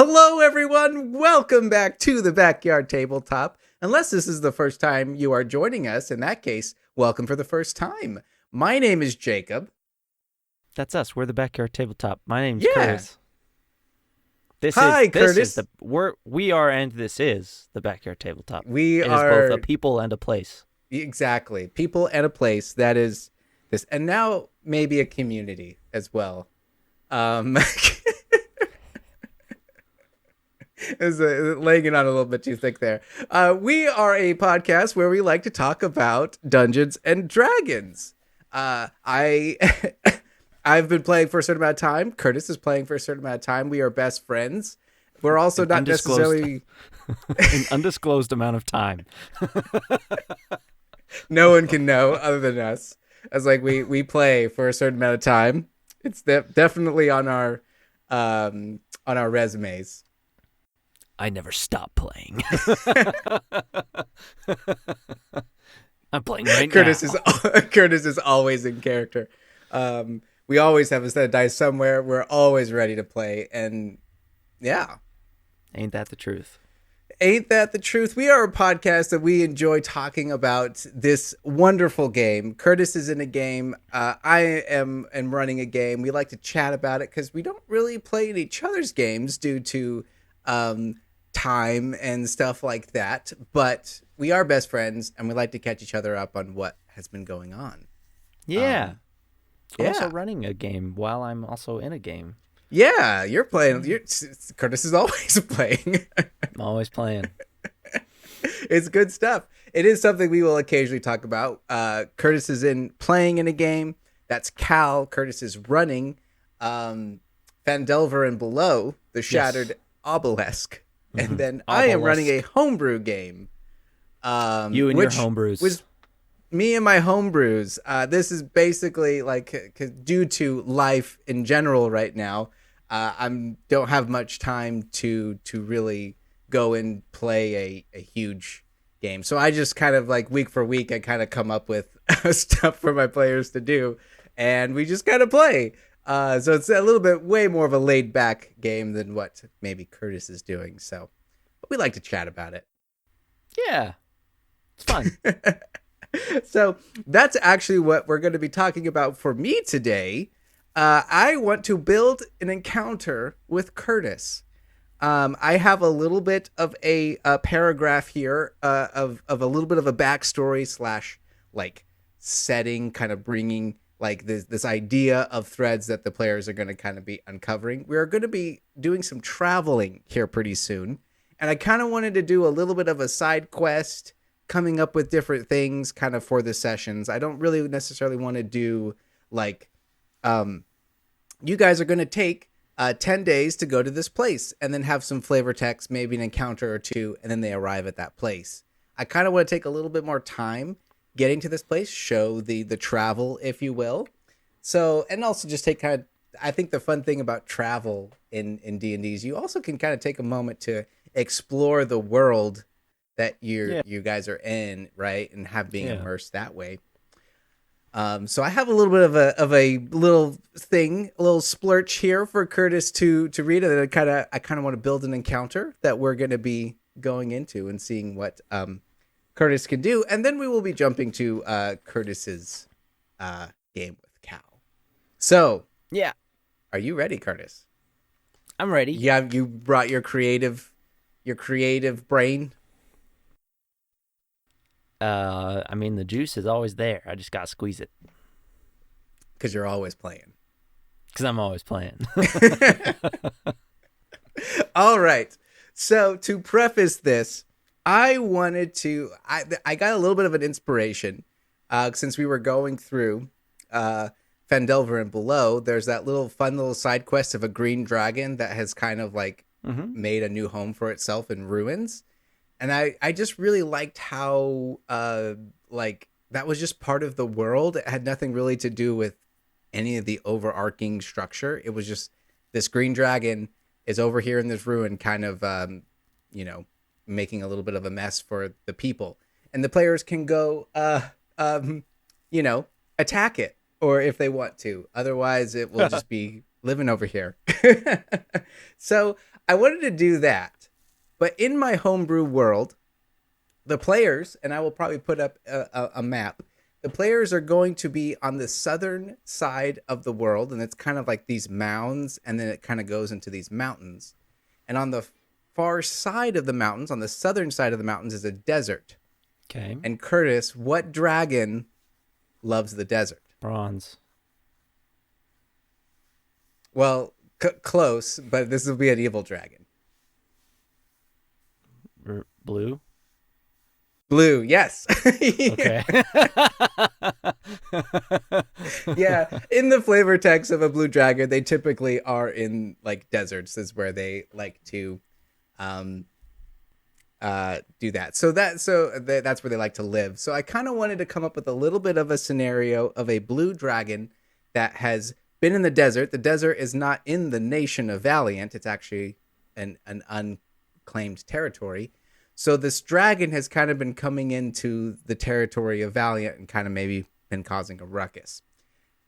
Hello, everyone. Welcome back to the Backyard Tabletop. Unless this is the first time you are joining us, in that case, welcome for the first time. My name is Jacob. That's us. We're the Backyard Tabletop. My name's Yeah. Kurtis. Hi, Kurtis. We are, and this is the Backyard Tabletop. We It are is both a people and a place. exactly people and a place that is this, and now maybe a community as well. Is laying it on a little bit too thick there. We are a podcast where we like to talk about Dungeons and Dragons. I've been playing for a certain amount of time. Kurtis is playing for a certain amount of time. We are best friends. We're also not necessarily an undisclosed amount of time. No one can know other than us. As like we play for a certain amount of time. It's definitely on our resumes. I never stop playing. I'm playing right now. Kurtis is always in character. We always have a set of dice somewhere. We're always ready to play, and yeah, ain't that the truth? Ain't that the truth? We are a podcast that we enjoy talking about this wonderful game. Kurtis is in a game. I am running a game. We like to chat about it because we don't really play in each other's games due to time and stuff like that. But we are best friends, and we like to catch each other up on what has been going on. Yeah. I'm yeah. also running a game while I'm also in a game. Yeah, you're playing. Kurtis is always playing. I'm always playing. It's good stuff. It is something we will occasionally talk about. Kurtis is playing in a game. That's Cal. Kurtis is running Phandelver and Below, the Shattered Obelisk. Mm-hmm. And then I am running a homebrew game. You and your homebrews. Was me and my homebrews. This is basically like due to life in general right now. I don't have much time to really go and play a huge game. So I just kind of like week for week, I kind of come up with stuff for my players to do, and we just kind of play. So it's a little bit way more of a laid back game than what maybe Kurtis is doing. So but we like to chat about it. Yeah, it's fun. So that's actually what we're going to be talking about for me today. I want to build an encounter with Kurtis. I have a little bit of a paragraph here of a little bit of a backstory / like setting, kind of bringing like this idea of threads that the players are going to kind of be uncovering. We're going to be doing some traveling here pretty soon. And I kind of wanted to do a little bit of a side quest, coming up with different things kind of for the sessions. I don't really necessarily want to do like, you guys are going to take 10 days to go to this place and then have some flavor text, maybe an encounter or two, and then they arrive at that place. I kind of want to take a little bit more time getting to this place, show the travel, if you will. So, and also just take kind of, I think the fun thing about travel in D&D is you also can kind of take a moment to explore the world that you guys are in, right? And have being immersed that way. So I have a little bit of a little thing, a little splurch here for Kurtis to read, and then I kind of want to build an encounter that we're going to be going into and seeing what Kurtis can do, and then we will be jumping to Kurtis's game with Cal. So yeah, are you ready, Kurtis? I'm ready. Yeah, you brought your creative brain. I mean, the juice is always there. I just gotta squeeze it. Because you're always playing. Because I'm always playing. All right. So to preface this, I got a little bit of an inspiration since we were going through Phandelver and Below. There's that fun little side quest of a green dragon that has kind of like made a new home for itself in ruins. And I just really liked how like that was just part of the world. It had nothing really to do with any of the overarching structure. It was just this green dragon is over here in this ruin, kind of making a little bit of a mess for the people. And the players can go attack it, or if they want to. Otherwise it will just be living over here. So I wanted to do that, but in my homebrew world, the players, and I will probably put up a map. The players are going to be on the southern side of the world, and it's kind of like these mounds, and then it kind of goes into these mountains. And on the far side of the mountains, on the southern side of the mountains, is a desert. Okay. And Kurtis, what dragon loves the desert? Bronze. Well, close, but this will be an evil dragon. Blue. Blue, yes. Okay. Yeah, in the flavor text of a blue dragon, they typically are in like deserts is where they like to do that. So that's where they like to live. So I kind of wanted to come up with a little bit of a scenario of a blue dragon that has been in the desert. The desert is not in the nation of Valiant. It's actually an unclaimed territory. So this dragon has kind of been coming into the territory of Valiant and kind of maybe been causing a ruckus.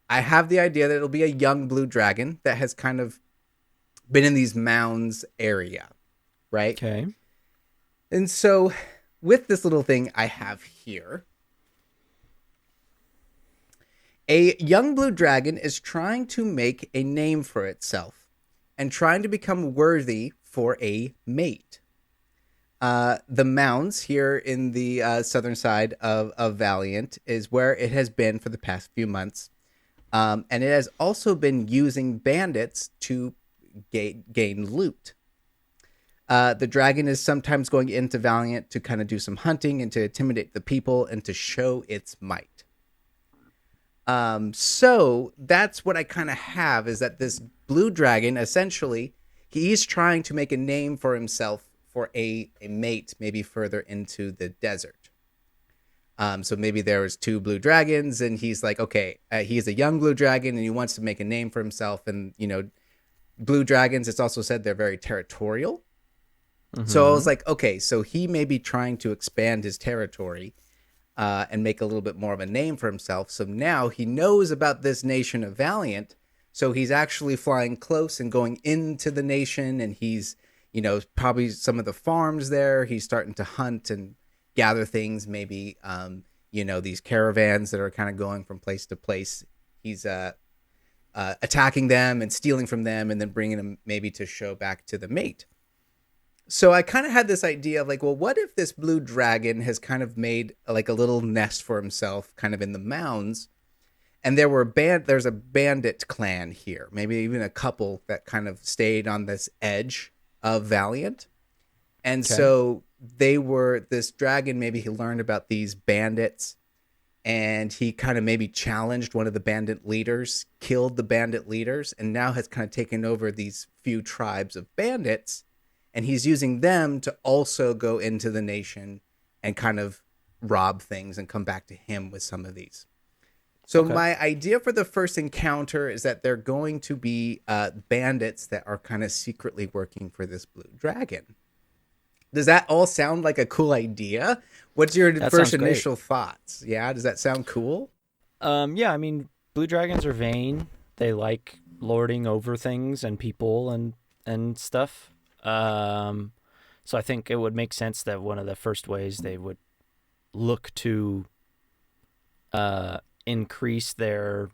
I have the idea that it'll be a young blue dragon that has kind of been in these mounds area, right? Okay. And so with this little thing I have here, a young blue dragon is trying to make a name for itself and trying to become worthy for a mate. The mounds here in the southern side of Valiant is where it has been for the past few months. And it has also been using bandits to gain loot. The dragon is sometimes going into Valiant to kind of do some hunting and to intimidate the people and to show its might. So that's what I kind of have, is that this blue dragon, essentially, he's trying to make a name for himself for a mate, maybe further into the desert. So maybe there was two blue dragons, and he's like, okay, he's a young blue dragon, and he wants to make a name for himself. And, you know, blue dragons, it's also said they're very territorial. Mm-hmm. So I was like, okay, so he may be trying to expand his territory and make a little bit more of a name for himself. So now he knows about this nation of Valiant. So he's actually flying close and going into the nation, and he's, you know, probably some of the farms there. He's starting to hunt and gather things, maybe, you know, these caravans that are kind of going from place to place. He's attacking them and stealing from them and then bringing them maybe to show back to the mate. So I kind of had this idea of like, well, what if this blue dragon has kind of made like a little nest for himself kind of in the mounds, and there's a bandit clan here, maybe even a couple that kind of stayed on this edge of Valiant. And so this dragon, maybe he learned about these bandits, and he kind of maybe challenged one of the bandit leaders, killed the bandit leaders, and now has kind of taken over these few tribes of bandits. And he's using them to also go into the nation and kind of rob things and come back to him with some of these. So my idea for the first encounter is that they're going to be bandits that are kind of secretly working for this blue dragon. Does that all sound like a cool idea? What's your first initial thoughts? Yeah, does that sound cool? Yeah, I mean, blue dragons are vain. They like lording over things and people and stuff. So I think it would make sense that one of the first ways they would look to increase their,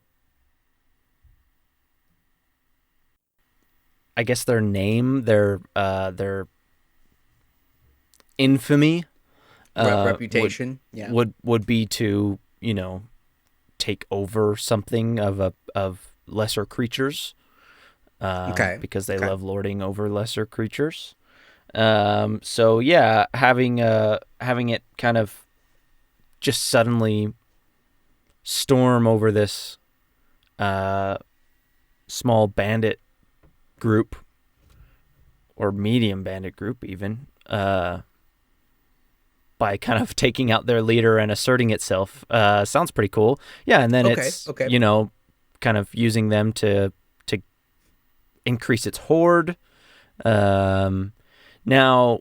I guess, their name, their infamy, reputation, would be to, you know, take over something of lesser creatures. Because they love lording over lesser creatures. So yeah, having it kind of just suddenly storm over this small bandit group or medium bandit group even, by kind of taking out their leader and asserting itself, sounds pretty cool. Yeah, and then it's you know, kind of using them to increase its horde. Now,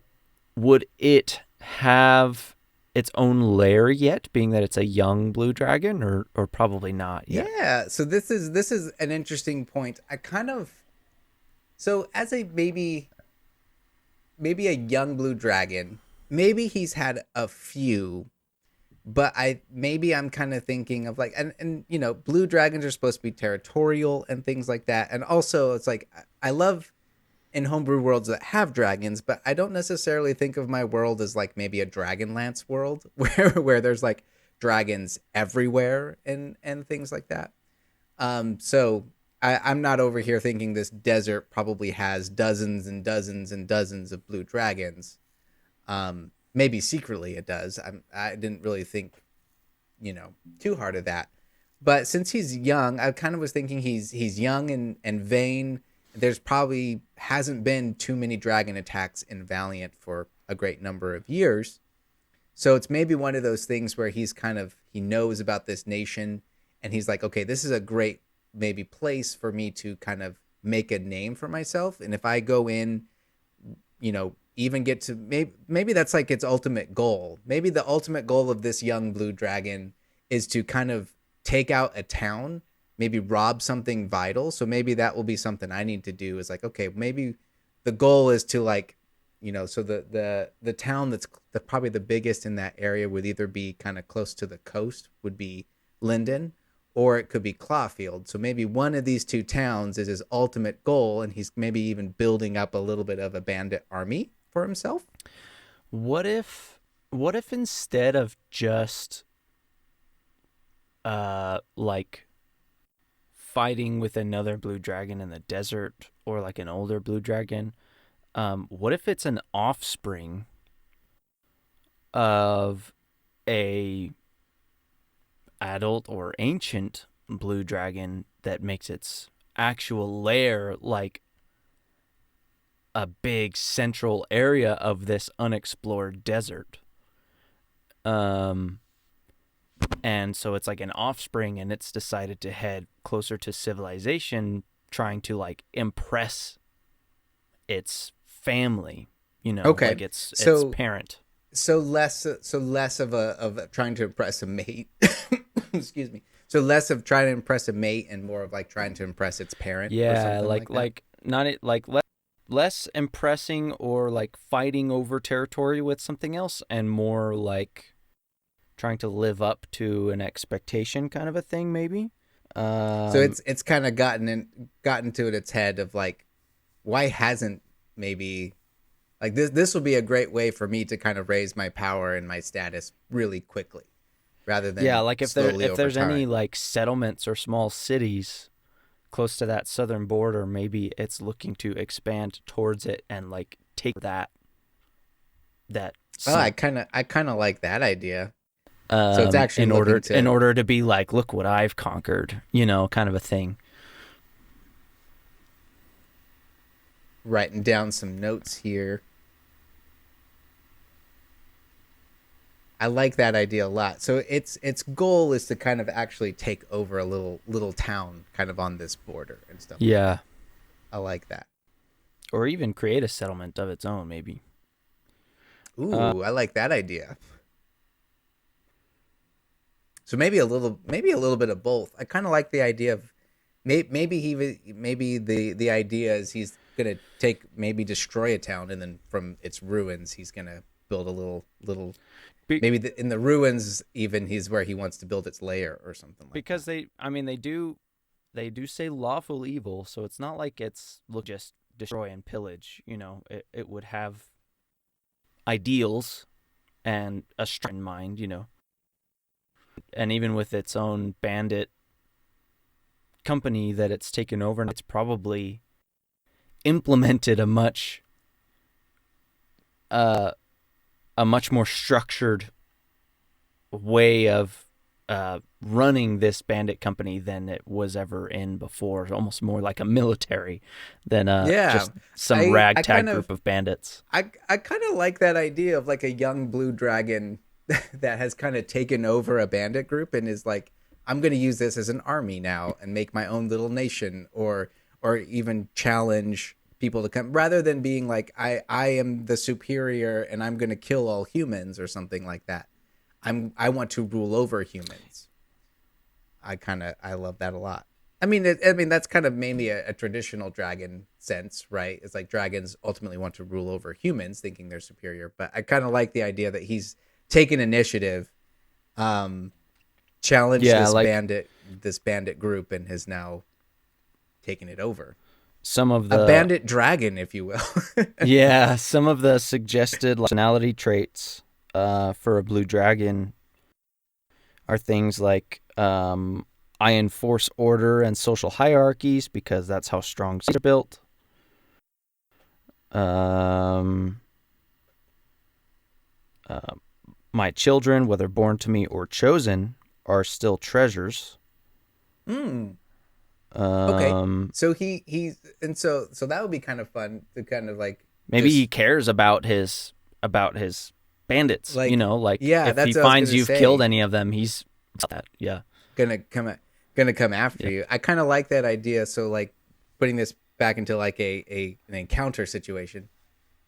would it have its own lair yet, being that it's a young blue dragon, or probably not yet? Yeah, so this is an interesting point. So as a maybe maybe a young blue dragon. Maybe he's had a few, but I'm kind of thinking of like, and you know, blue dragons are supposed to be territorial and things like that. And also it's like, I love in homebrew worlds that have dragons, but I don't necessarily think of my world as like maybe a Dragonlance world where there's like dragons everywhere and things like that. So I'm not over here thinking this desert probably has dozens and dozens and dozens of blue dragons. Maybe secretly it does. I didn't really think, you know, too hard of that. But since he's young, I kind of was thinking he's young and vain. There's probably hasn't been too many dragon attacks in Valiant for a great number of years. So it's maybe one of those things where he knows about this nation and he's like, okay, this is a great maybe place for me to kind of make a name for myself. And if I go in, you know, even get to maybe that's like its ultimate goal. Maybe the ultimate goal of this young blue dragon is to kind of take out a town, maybe rob something vital. So maybe that will be something I need to do is like, okay, maybe the goal is to like, you know, so the town that's probably the biggest in that area would either be kind of close to the coast, would be Linden, or it could be Clawfield. So maybe one of these two towns is his ultimate goal, and he's maybe even building up a little bit of a bandit army for himself. What if instead of just like fighting with another blue dragon in the desert or like an older blue dragon, what if it's an offspring of a adult or ancient blue dragon that makes its actual lair like a big central area of this unexplored desert? And so it's like an offspring, and it's decided to head closer to civilization, trying to like impress its family, you know, Okay. like its parent. So less of trying to impress a mate. Excuse me. So less of trying to impress a mate and more of like trying to impress its parent. Yeah, or like not it like less impressing or like fighting over territory with something else, and more like trying to live up to an expectation kind of a thing, maybe. So it's kind of gotten to its head of like, why hasn't maybe like this will be a great way for me to kind of raise my power and my status really quickly, rather than like if there's any like settlements or small cities close to that southern border, maybe it's looking to expand towards it and like take that. Oh, I kind of like that idea. So it's actually in order to be like, look what I've conquered, you know, kind of a thing. Writing down some notes here. I like that idea a lot. So its goal is to kind of actually take over a little town kind of on this border and stuff. Yeah. I like that. Or even create a settlement of its own, maybe. Ooh, I like that idea. So maybe a little bit of both. I kind of like the idea of maybe the idea is he's gonna maybe destroy a town, and then from its ruins he's gonna build a little maybe in the ruins even he's where he wants to build its lair or something like because that. they do say lawful evil, so it's not like it's just destroy and pillage. You know, it would have ideals and a strength in mind, you know. And even with its own bandit company that it's taken over, it's probably implemented a much more structured way of running this bandit company than it was ever in before. Almost more like a military than just some ragtag group of bandits. I kind of like that idea of like a young blue dragon that has kind of taken over a bandit group and is like, I'm going to use this as an army now and make my own little nation, or even challenge people to come, rather than being like, I am the superior and I'm going to kill all humans or something like that. I want to rule over humans. I love that a lot. I mean, I mean that's kind of mainly a traditional dragon sense, right? It's like dragons ultimately want to rule over humans, thinking they're superior. But I kind of like the idea that he's taken initiative, um, challenged Yeah, like this bandit group, and has now taken it over. some of A the bandit dragon, if you will. yeah, some of the suggested personality traits for a blue dragon are things like I enforce order and social hierarchies because that's how strong cities are built. Um, uh, my children, whether born to me or chosen, are still treasures. Hmm. Okay. Um, So so that would be kind of fun to kind of like maybe he just cares about his bandits. You like know, like yeah, if he that's what I was finds gonna you've killed say. any of them, he's that. Yeah, Gonna come gonna come after yeah, you. I kind of like that idea. So like putting this back into like a an encounter situation.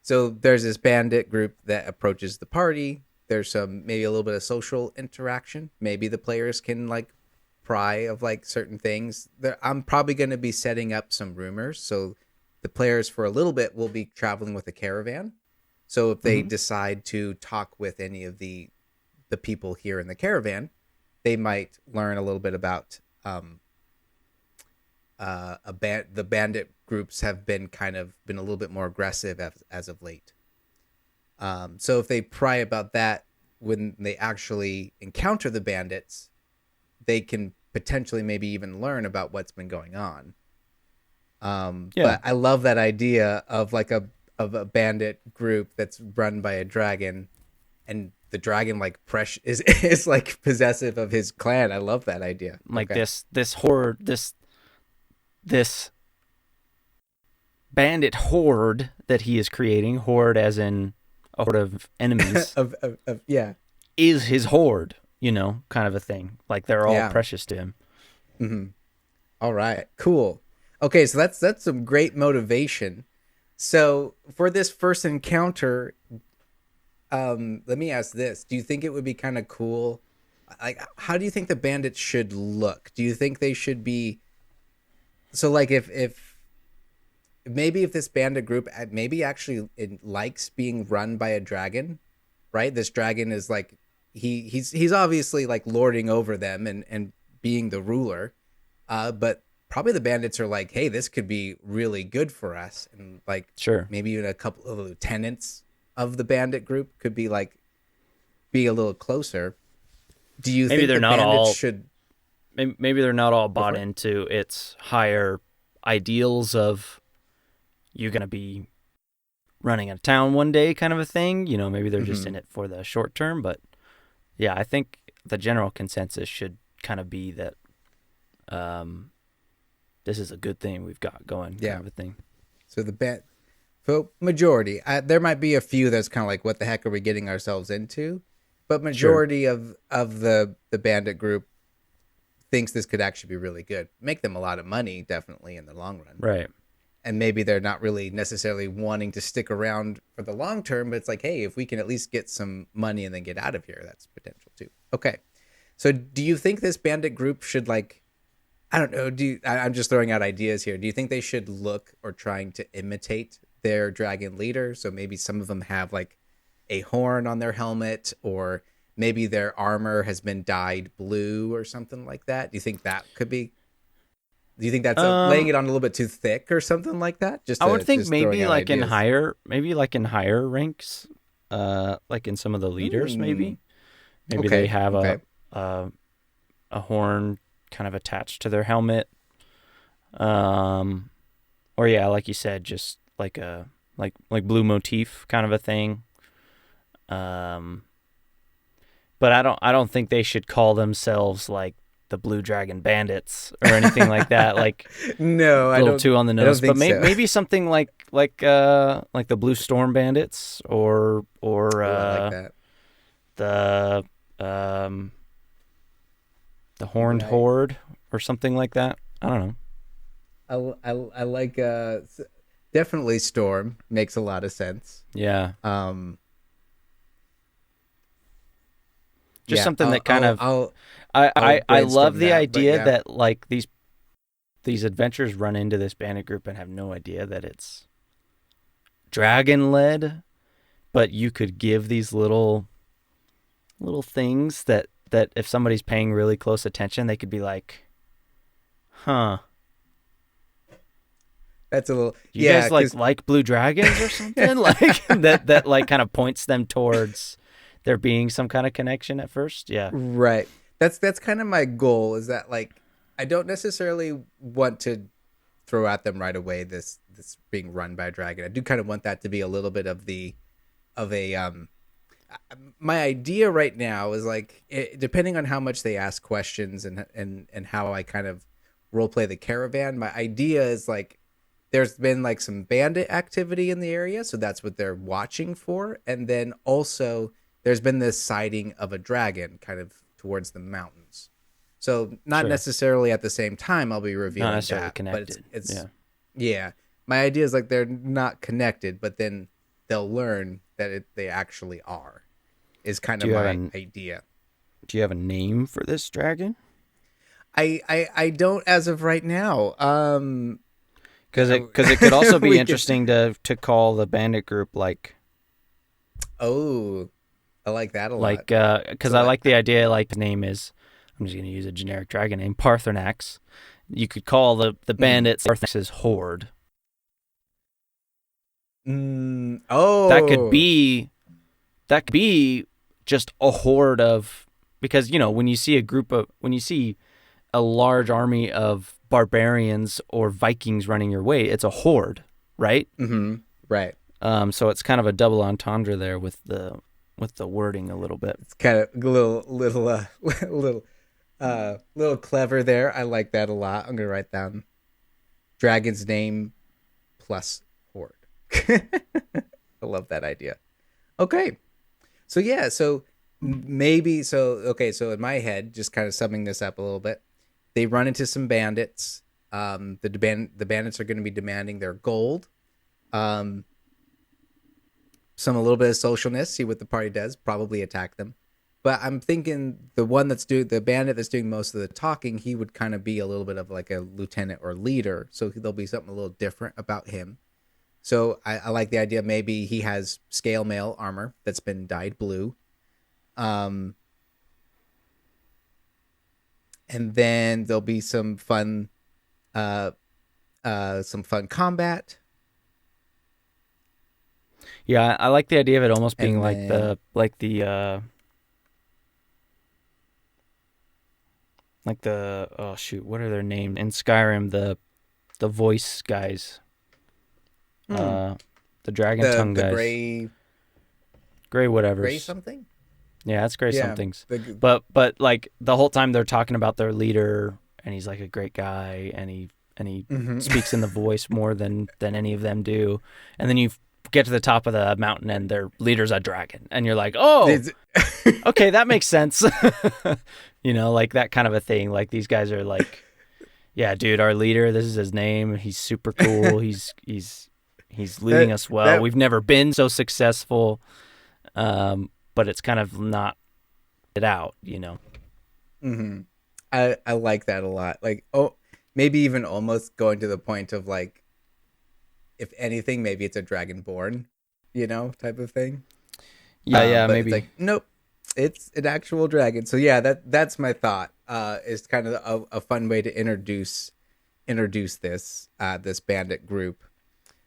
So there's this bandit group that approaches the party. There's some maybe a little bit of social interaction. Maybe the players can like pry of like certain things. I'm probably going to be setting up some rumors. So the players for a little bit will be traveling with a caravan. So if they mm-hmm. decide to talk with any of the people here in the caravan, they might learn a little bit about the bandit groups have been a little bit more aggressive as of late. So if they pry about that when they actually encounter the bandits, they can potentially maybe even learn about what's been going on. Yeah. But I love that idea of like a bandit group that's run by a dragon, and the dragon like is like possessive of his clan. I love that idea. Like Okay. this horde, this bandit horde that he is creating, horde as in a horde of enemies, Yeah. is his horde, you know, kind of a thing. Like they're all Yeah. precious to him. Mm-hmm. All right. Cool. Okay, so that's some great motivation. So for this first encounter, let me ask this: do you think it would be kind of cool? Like, how do you think the bandits should look? Do you think they should be so like if maybe if this bandit group maybe actually it likes being run by a dragon, right? This dragon is like he's obviously like lording over them and being the ruler, but probably the bandits are like, hey, this could be really good for us, and like Sure. maybe even a couple of lieutenants of the bandit group could be like be a little closer. Do you Maybe think they're the not bandits all should maybe they're not all go bought for it? into its higher ideals of you're going to be running a town one day kind of a thing. You know, maybe they're just Mm-hmm. in it for the short term, but yeah, I think the general consensus should kind of be that um, this is a good thing we've got going, kind Yeah. of a thing. So the band, so majority, there might be a few that's kind of like, what the heck are we getting ourselves into? But Sure. majority of the bandit group thinks this could actually be really good, make them a lot of money, definitely in the long run. Right. And maybe they're not really necessarily wanting to stick around for the long term, but it's like, hey, if we can at least get some money and then get out of here, that's potential too. Okay. So do you think this bandit group should like, I don't know, I'm just throwing out ideas here. Do you think they should look or trying to imitate their dragon leader? So maybe some of them have like a horn on their helmet, or maybe their armor has been dyed blue or something like that. Do you think that could be, do you think that's laying Um, it on a little bit too thick or something like that? I would think Just throwing maybe out ideas. like in higher ranks, like in some of the leaders, Hmm. maybe they Okay. have Okay. a, a horn kind of attached to their helmet. Um, or yeah, like you said, just like a like blue motif kind of a thing. Um, but I don't think they should call themselves like the Blue Dragon Bandits or anything like that. Like No, a little too on the I don't nose. But think so. maybe something like the Blue Storm Bandits or Oh, I like that. the um the Horned Right. Horde or something like that. I don't know. I like definitely Storm makes a lot of sense. Yeah, Um, just yeah, something that kind of I'll I love brainstorm the that. But idea yeah, that like these these adventurers run into this bandit group and have no idea that it's dragon led, but you could give these little things that if somebody's paying really close attention, they could be like, huh. That's a little. You guys like blue dragons or something? Like that like kind of points them towards there being some kind of connection at first. Yeah. Right. That's kind of my goal, is that like I don't necessarily want to throw at them right away this being run by a dragon. I do kind of want that to be a little bit of a my idea right now is like depending on how much they ask questions and how I kind of role play the caravan, my idea is like there's been like some bandit activity in the area, so that's what they're watching for. And then also there's been this sighting of a dragon kind of towards the mountains. So not necessarily at the same time I'll be revealing not necessarily that, connected. But yeah. My idea is like they're not connected, but then they'll learn that they actually are. Is kind of my idea. Do you have a name for this dragon? I don't as of right now. Because it could also be interesting to call the bandit group like. Oh, I like that a lot. Like, because I like the idea. Like the name is, I'm just going to use a generic dragon name, Parthenax. You could call the bandits Parthenax's horde. Oh, that could be just a horde of, because when you see a large army of barbarians or Vikings running your way, it's a horde, right? Mm-hmm. Right. So it's kind of a double entendre there with the wording a little bit. It's kind of a little clever there. I like that a lot. I'm gonna write down dragon's name plus horde. I love that idea. Okay. So yeah, so in my head, just kind of summing this up a little bit, they run into some bandits. The bandits are going to be demanding their gold. A little bit of socialness, see what the party does, probably attack them. But I'm thinking the bandit that's doing most of the talking, he would kind of be a little bit of like a lieutenant or leader. So there'll be something a little different about him. So I like the idea. Maybe he has scale mail armor that's been dyed blue. And then there'll be some fun combat. Yeah, I like the idea of it almost being what are their names in Skyrim? The voice guys. The dragon tongue guys. Gray whatever. Gray something? Yeah, that's Gray somethings. But like the whole time they're talking about their leader, and he's like a great guy, and he speaks in the voice more than any of them do. And then you get to the top of the mountain and their leader's a dragon, and you're like, oh, okay, that makes sense. Like that kind of a thing. Like these guys are like, yeah, dude, our leader, this is his name. He's super cool. He's leading us well. We've never been so successful. But it's kind of not it out, Mm-hmm. I like that a lot. Like, maybe even almost going to the point of like, if anything, maybe it's a dragonborn, type of thing. Yeah, maybe. It's like, nope, it's an actual dragon. So yeah, that's my thought. Is kind of a fun way to introduce this bandit group.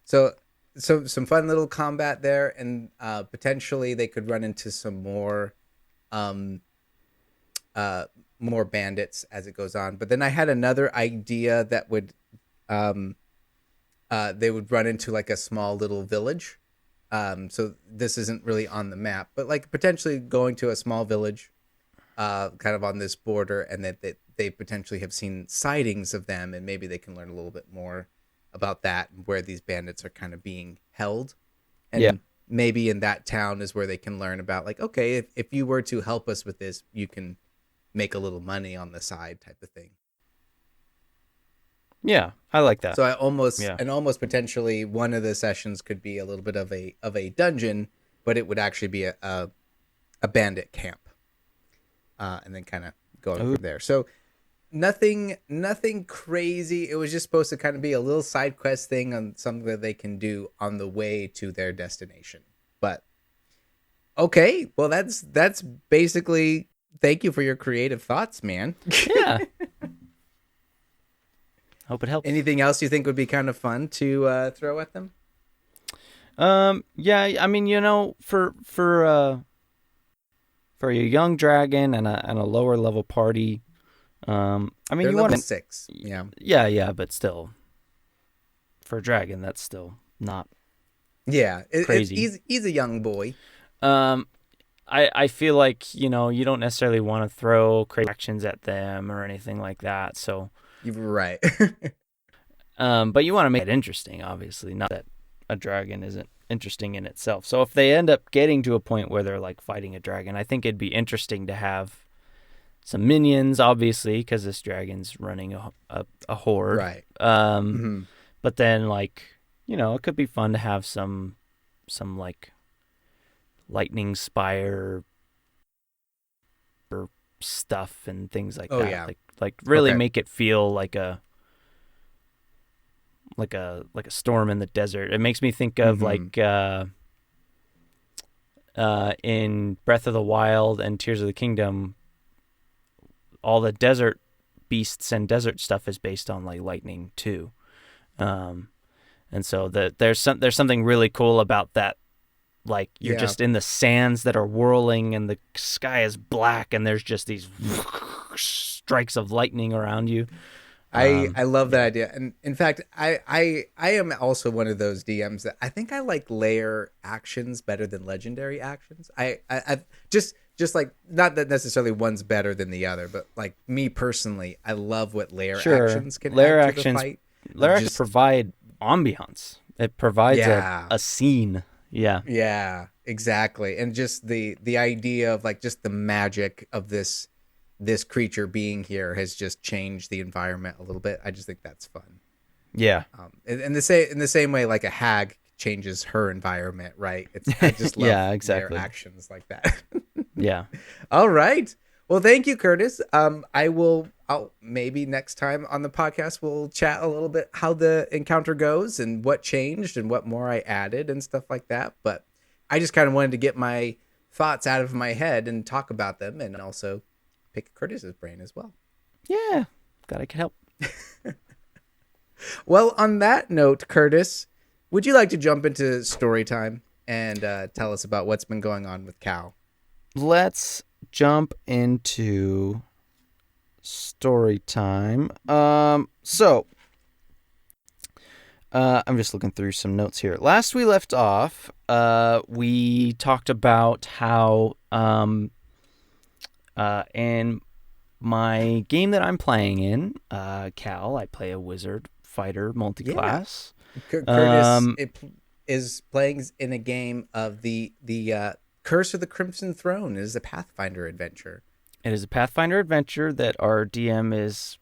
So some fun little combat there, and potentially they could run into some more bandits as it goes on. But then I had another idea that would they would run into like a small little village. So this isn't really on the map, but like potentially going to a small village, kind of on this border, and that they potentially have seen sightings of them, and maybe they can learn a little bit more about that, where these bandits are kind of being held. And maybe in that town is where they can learn about like, okay, if you were to help us with this, you can make a little money on the side, type of thing. Yeah, I like that. So almost potentially one of the sessions could be a little bit of a dungeon, but it would actually be a bandit camp, and then kind of going from there. So nothing crazy. It was just supposed to kind of be a little side quest thing on something that they can do on the way to their destination. But okay, well that's basically, thank you for your creative thoughts, man. Yeah. Hope it helps. Anything else you think would be kind of fun to throw at them? Yeah, I mean, for a young dragon and a lower level party, I mean, They're you level want 6. Yeah. Yeah, but still, for a dragon, that's still not crazy. He's a young boy. I feel like, you don't necessarily want to throw crazy actions at them or anything like that. So You're right. but you want to make it interesting, obviously. Not that a dragon isn't interesting in itself. So if they end up getting to a point where they're like fighting a dragon, I think it'd be interesting to have some minions, obviously, because this dragon's running a horde. Right. But then, like, it could be fun to have some like lightning spire or stuff and things like that. Yeah. Like really make it feel like a storm in the desert. It makes me think of like in Breath of the Wild and Tears of the Kingdom, all the desert beasts and desert stuff is based on like lightning too. And so there's something really cool about that. Like you're just in the sands that are whirling and the sky is black and there's just these strikes of lightning around you. I love that idea. And in fact, I am also one of those DMs that I think I like layer actions better than legendary actions. I just like, not that necessarily one's better than the other, but like me personally, I love what layer actions can add to the fight. Layer actions provide ambiance. It provides a scene. Yeah. Yeah, exactly. And just the idea of like just the magic of this creature being here has just changed the environment a little bit. I just think that's fun. Yeah. In the same way, like a hag changes her environment, right? I just love exactly. their actions like that. Yeah. All right. Well, thank you, Kurtis. I'll maybe next time on the podcast we'll chat a little bit how the encounter goes and what changed and what more I added and stuff like that. But I just kind of wanted to get my thoughts out of my head and talk about them, and also pick Kurtis's brain as well. Yeah, glad I could help. Well, on that note, Kurtis, would you like to jump into story time and tell us about what's been going on with Cal? Let's jump into story time. So I'm just looking through some notes here. Last we left off, we talked about how in my game that I'm playing in, Cal, I play a wizard fighter multi-class. Yeah. Kurtis is playing in a game of the Curse of the Crimson Throne. It is a Pathfinder adventure. It is a Pathfinder adventure that our DM is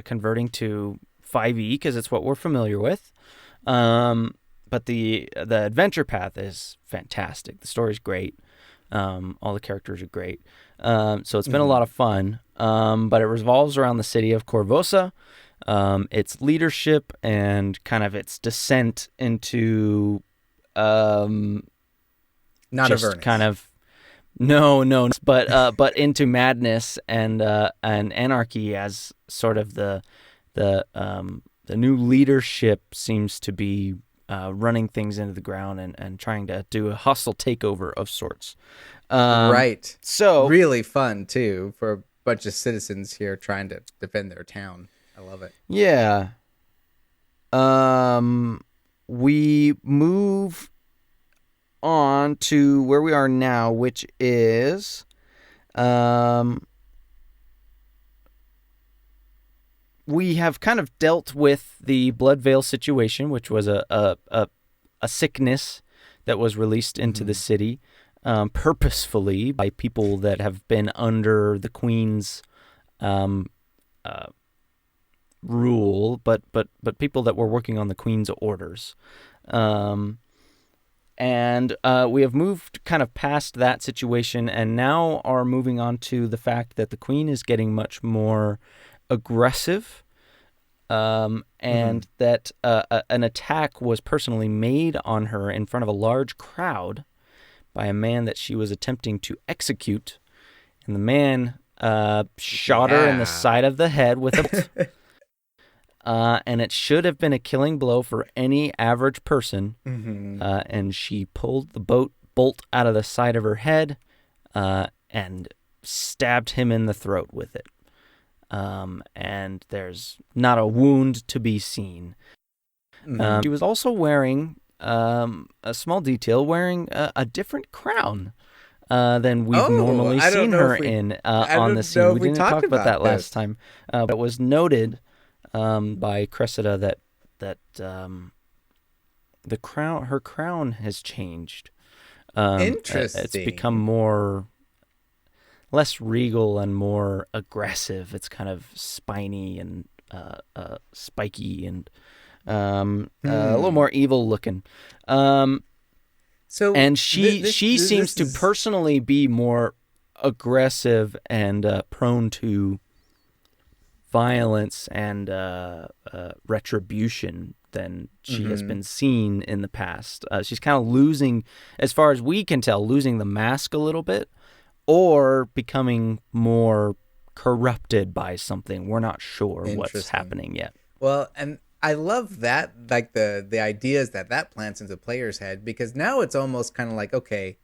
converting to 5e because it's what we're familiar with. But the adventure path is fantastic. The story's great. All the characters are great. So it's been a lot of fun. But it revolves around the city of Corvosa, its leadership and kind of its descent into not just Avernus. Kind of no, but into madness and anarchy as sort of the new leadership seems to be running things into the ground and trying to do a hostile takeover of sorts. Right. So really fun too for a bunch of citizens here trying to defend their town. I love it. Yeah. We move on to where we are now, which is we have kind of dealt with the Blood Veil situation, which was a sickness that was released into the city purposefully by people that have been under the Queen's rule, but people that were working on the Queen's orders. And we have moved kind of past that situation and now are moving on to the fact that the Queen is getting much more aggressive, and that an attack was personally made on her in front of a large crowd by a man that she was attempting to execute, and the man shot her in the side of the head with a and it should have been a killing blow for any average person, and she pulled the bolt out of the side of her head and stabbed him in the throat with it. And there's not a wound to be seen. She was also wearing a small detail, wearing a different crown than we've normally seen her in on the scene. We didn't talk about that last time, but it was noted by Cressida that her crown has changed. Interesting. It's become less regal and more aggressive. It's kind of spiny and spiky and a little more evil looking. She seems to personally be more aggressive and prone to violence and retribution than she has been seen in the past. She's kind of losing, as far as we can tell, losing the mask a little bit, or becoming more corrupted by something. We're not sure what's happening yet. Well, and I love that, like the ideas that plants into players' head, because now it's almost kind of like, okay,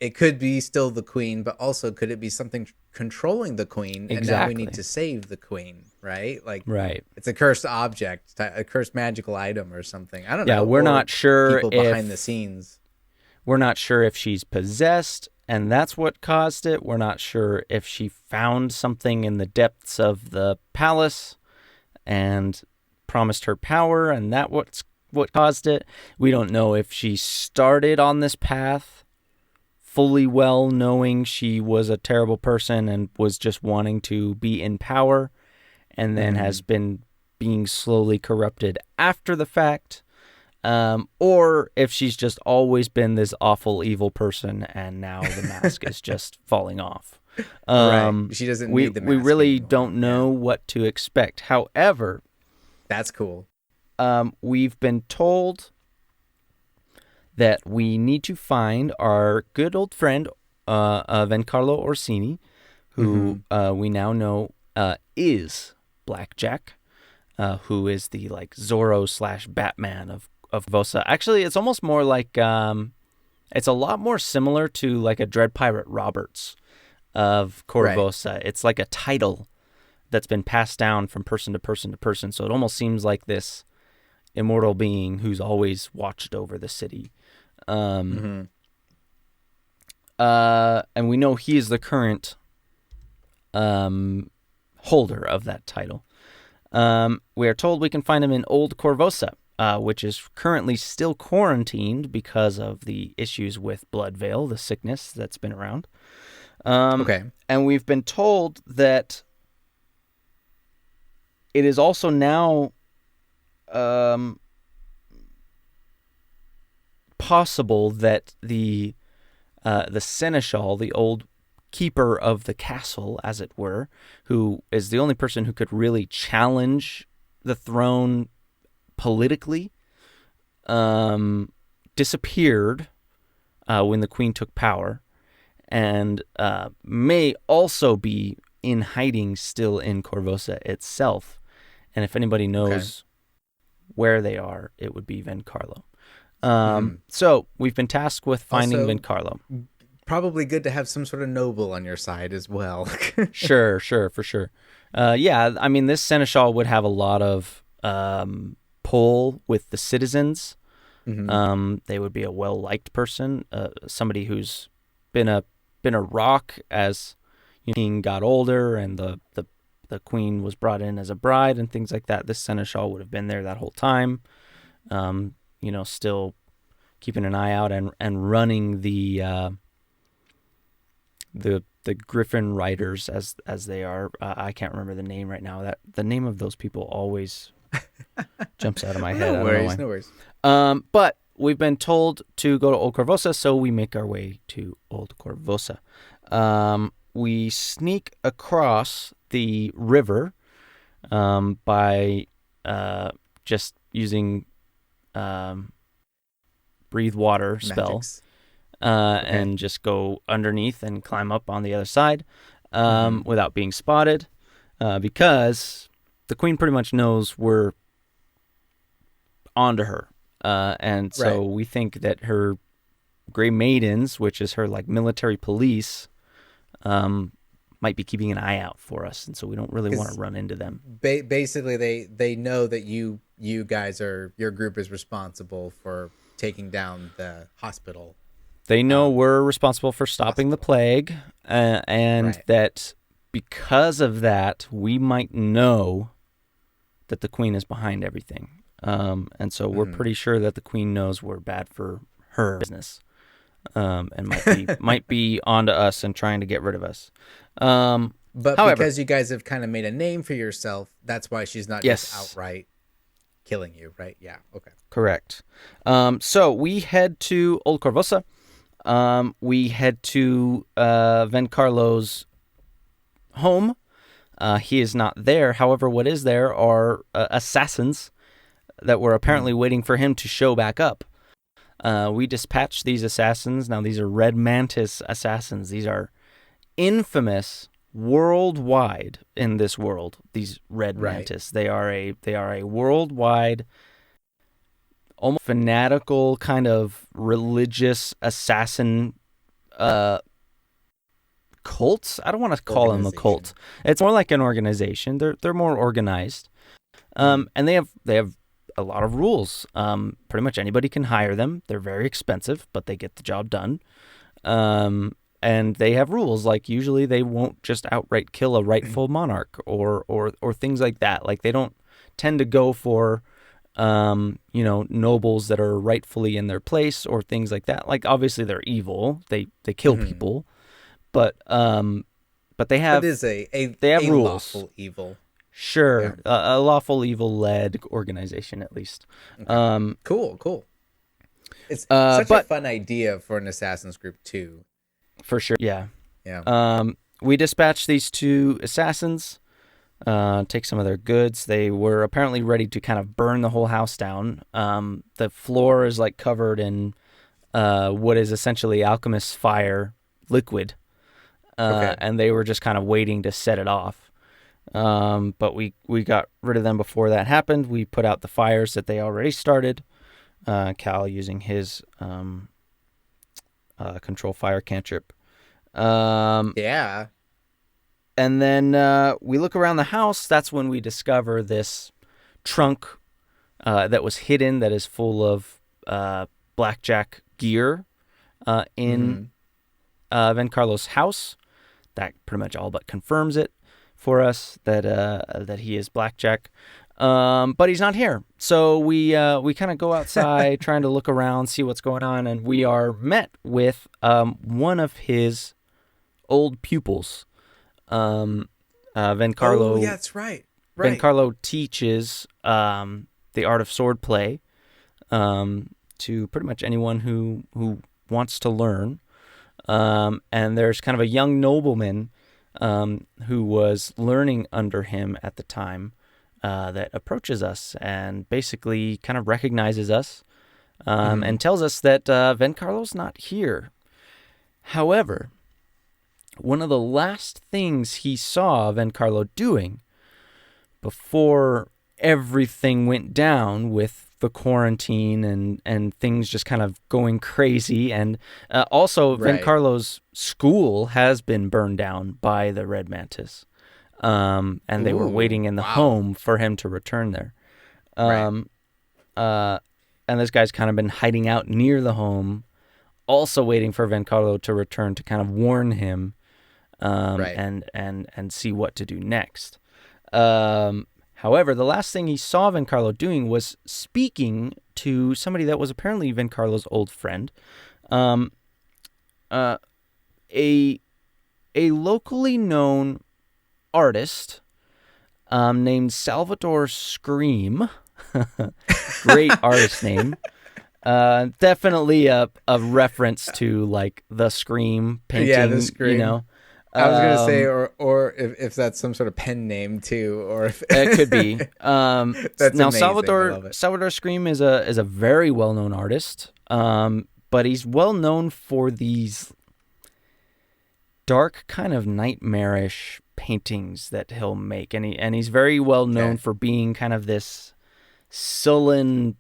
it could be still the queen, but also could it be something controlling the queen? Exactly. And now we need to save the queen, right? Like, right. It's a cursed object, a cursed magical item or something. I don't know. Yeah, we're not sure people behind the scenes. We're not sure if she's possessed and that's what caused it. We're not sure if she found something in the depths of the palace and promised her power, and that what caused it. We don't know if she started on this path fully well knowing she was a terrible person and was just wanting to be in power, and then has been being slowly corrupted after the fact, or if she's just always been this awful evil person and now the mask is just falling off. Right. She doesn't need the mask. We really anymore. don't know what to expect. However, that's cool. We've been told that we need to find our good old friend Vencarlo Orsini, who we now know is Blackjack, who is the like Zorro / Batman of Vosa. Actually, it's almost more like it's a lot more similar to like a Dread Pirate Roberts of Corvosa. Right. It's like a title that's been passed down from person to person to person. So it almost seems like this immortal being who's always watched over the city. And we know he is the current holder of that title. We are told we can find him in Old Corvosa, which is currently still quarantined because of the issues with Bloodveil, the sickness that's been around. And we've been told that it is also now possible that the seneschal, the old keeper of the castle, as it were, who is the only person who could really challenge the throne politically, disappeared when the queen took power, and may also be in hiding still in Corvosa itself. And if anybody knows where they are, it would be Vencarlo. So we've been tasked with finding also, Vencarlo. Probably good to have some sort of noble on your side as well. Sure, for sure. Yeah, I mean, this seneschal would have a lot of pull with the citizens. They would be a well-liked person, somebody who's been a rock as the king got older and the queen was brought in as a bride and things like that. This seneschal would have been there that whole time. Still keeping an eye out and running the Griffin Riders as they are. I can't remember the name right now. That the name of those people always jumps out of my head. No worries. But we've been told to go to Old Corvosa, so we make our way to Old Corvosa. We sneak across the river by just using breathe water spell, and just go underneath and climb up on the other side without being spotted, because the queen pretty much knows we're onto her, and so we think that her Grey Maidens, which is her like military police, might be keeping an eye out for us, and so we don't really want to run into them. Basically, they know that you guys your group is responsible for taking down the hospital. They know we're responsible for stopping the plague, and that because of that, we might know that the queen is behind everything. And so we're pretty sure that the queen knows we're bad for her business, and might be onto us and trying to get rid of us. But however, because you guys have kind of made a name for yourself, that's why she's not just outright killing you, right? Yeah. Okay. Correct. So we head to Old Corvosa. We head to Vencarlo's home. He is not there. However, what is there are assassins that were apparently waiting for him to show back up. We dispatched these assassins. Now, these are Red Mantis assassins. These are infamous worldwide in this world. These Red Mantis. They are a worldwide, almost fanatical kind of religious assassin cults. I don't want to call them a cult. It's more like an organization. They're more organized, and they have a lot of rules. Pretty much anybody can hire them. They're very expensive, but they get the job done. And they have rules, like usually they won't just outright kill a rightful monarch or things like that. Like they don't tend to go for nobles that are rightfully in their place or things like that. Like obviously they're evil. They kill people, but they have they have rules. Lawful evil. Sure, a lawful evil-led organization, at least. Okay. Cool. It's such a fun idea for an assassin's group too. For sure, yeah. We dispatched these two assassins, take some of their goods. They were apparently ready to kind of burn the whole house down. The floor is like covered in what is essentially alchemist's fire liquid, and they were just kind of waiting to set it off. But we got rid of them before that happened. We put out the fires that they already started. Cal using his control fire cantrip. Yeah. And then we look around the house. That's when we discover this trunk that was hidden, that is full of blackjack gear in Vencarlo's house. That pretty much all but confirms it for us that he is blackjack. But he's not here. So we kind of go outside trying to look around, see what's going on, and we are met with one of his old pupils. Vencarlo. Oh, yeah, that's right. Vencarlo teaches the art of swordplay to pretty much anyone who wants to learn. And there's kind of a young nobleman who was learning under him at the time that approaches us and basically kind of recognizes us and tells us that Vencarlo's not here. However, one of the last things he saw Vencarlo doing before everything went down with the quarantine and things just kind of going crazy, and also Vencarlo's school has been burned down by the Red Mantis, and they were waiting in the home for him to return there. And this guy's kind of been hiding out near the home, also waiting for Vencarlo to return to kind of warn him and see what to do next. However, the last thing he saw Vencarlo doing was speaking to somebody that was apparently Vencarlo's old friend, a locally known artist named Salvatore Scream. Great artist name. Definitely a reference to like the Scream painting, yeah, the Scream. I was gonna say, or if that's some sort of pen name too, or if it could be. That's now amazing. I love it. Salvador Scream is a very well known artist, but he's well known for these dark, kind of nightmarish paintings that he'll make, and he's very well known for being kind of this sullen,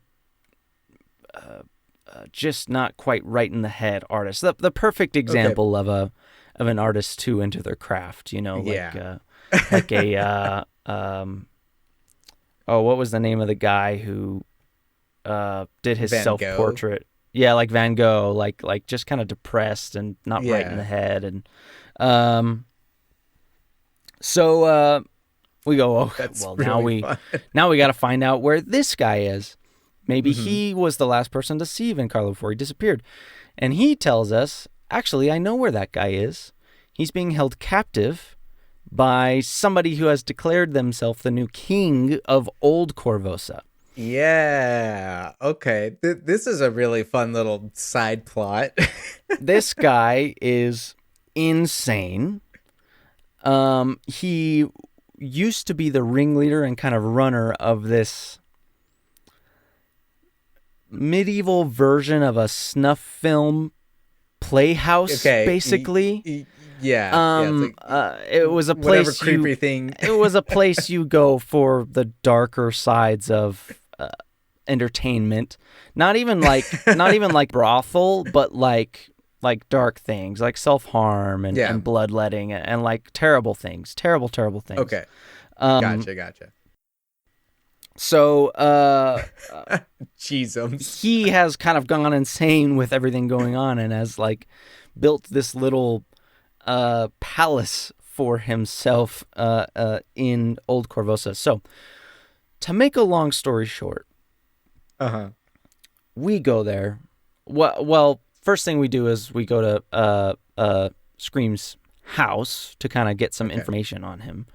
just not quite right in the head artist. The perfect example of an artist too into their craft, like a what was the name of the guy who did his self-portrait? Yeah, like Van Gogh, like just kind of depressed and not right in the head, and so we go, now we got to find out where this guy is. Maybe he was the last person to see Giancarlo before he disappeared. And he tells us, actually, I know where that guy is. He's being held captive by somebody who has declared themselves the new king of Old Corvosa. Yeah. Okay. This is a really fun little side plot. This guy is insane. He used to be the ringleader and kind of runner of this medieval version of a snuff film playhouse, basically. It was a place creepy thing. It was a place you go for the darker sides of entertainment. Not even like brothel, but like dark things, like self-harm and bloodletting and like terrible things. Terrible things. Okay. Gotcha. So, Jeezums. He has kind of gone insane with everything going on and has like built this little palace for himself in Old Corvosa. So, to make a long story short, we go there. Well, first thing we do is we go to Scream's house to kind of get some information on him.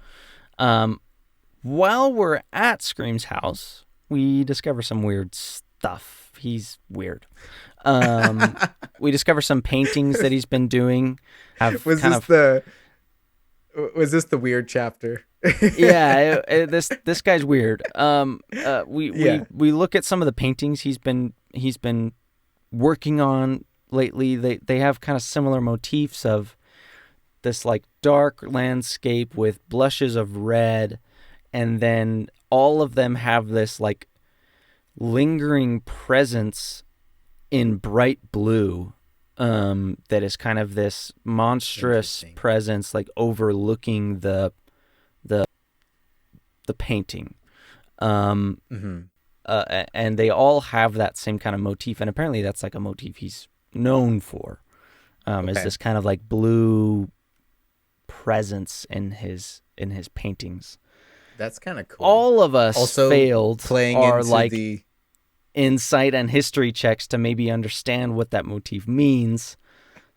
While we're at Scream's house, we discover some weird stuff. He's weird. We discover some paintings that he's been doing. Was this the weird chapter? Yeah, this guy's weird. We look at some of the paintings he's been working on lately. They have kind of similar motifs of this like dark landscape with blushes of red. And then all of them have this like lingering presence in bright blue that is kind of this monstrous presence like overlooking the painting. And they all have that same kind of motif. And apparently that's like a motif he's known for, is this kind of like blue presence in his paintings. That's kind of cool. All of us also failed playing our into like the insight and history checks to maybe understand what that motif means.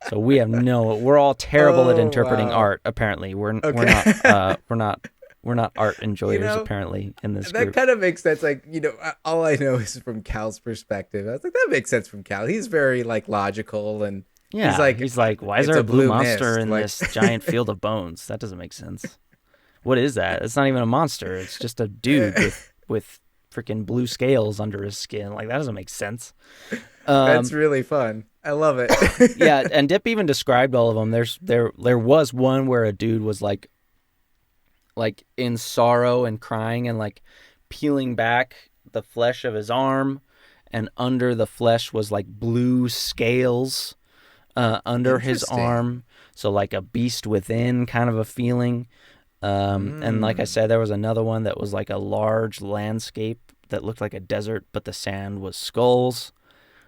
So we're all terrible at interpreting art. Apparently, we're not art enjoyers apparently in this group. That kind of makes sense. Like, all I know is from Cal's perspective. I was like, that makes sense from Cal. He's very like logical and he's like, why is there a blue monster in this giant field of bones? That doesn't make sense. What is that? It's not even a monster. It's just a dude with freaking blue scales under his skin. Like, that doesn't make sense. That's really fun. I love it. Yeah, and Dip even described all of them. There was one where a dude was like in sorrow and crying and like peeling back the flesh of his arm, and under the flesh was like blue scales under his arm. So like a beast within kind of a feeling. And like I said, there was another one that was like a large landscape that looked like a desert, but the sand was skulls,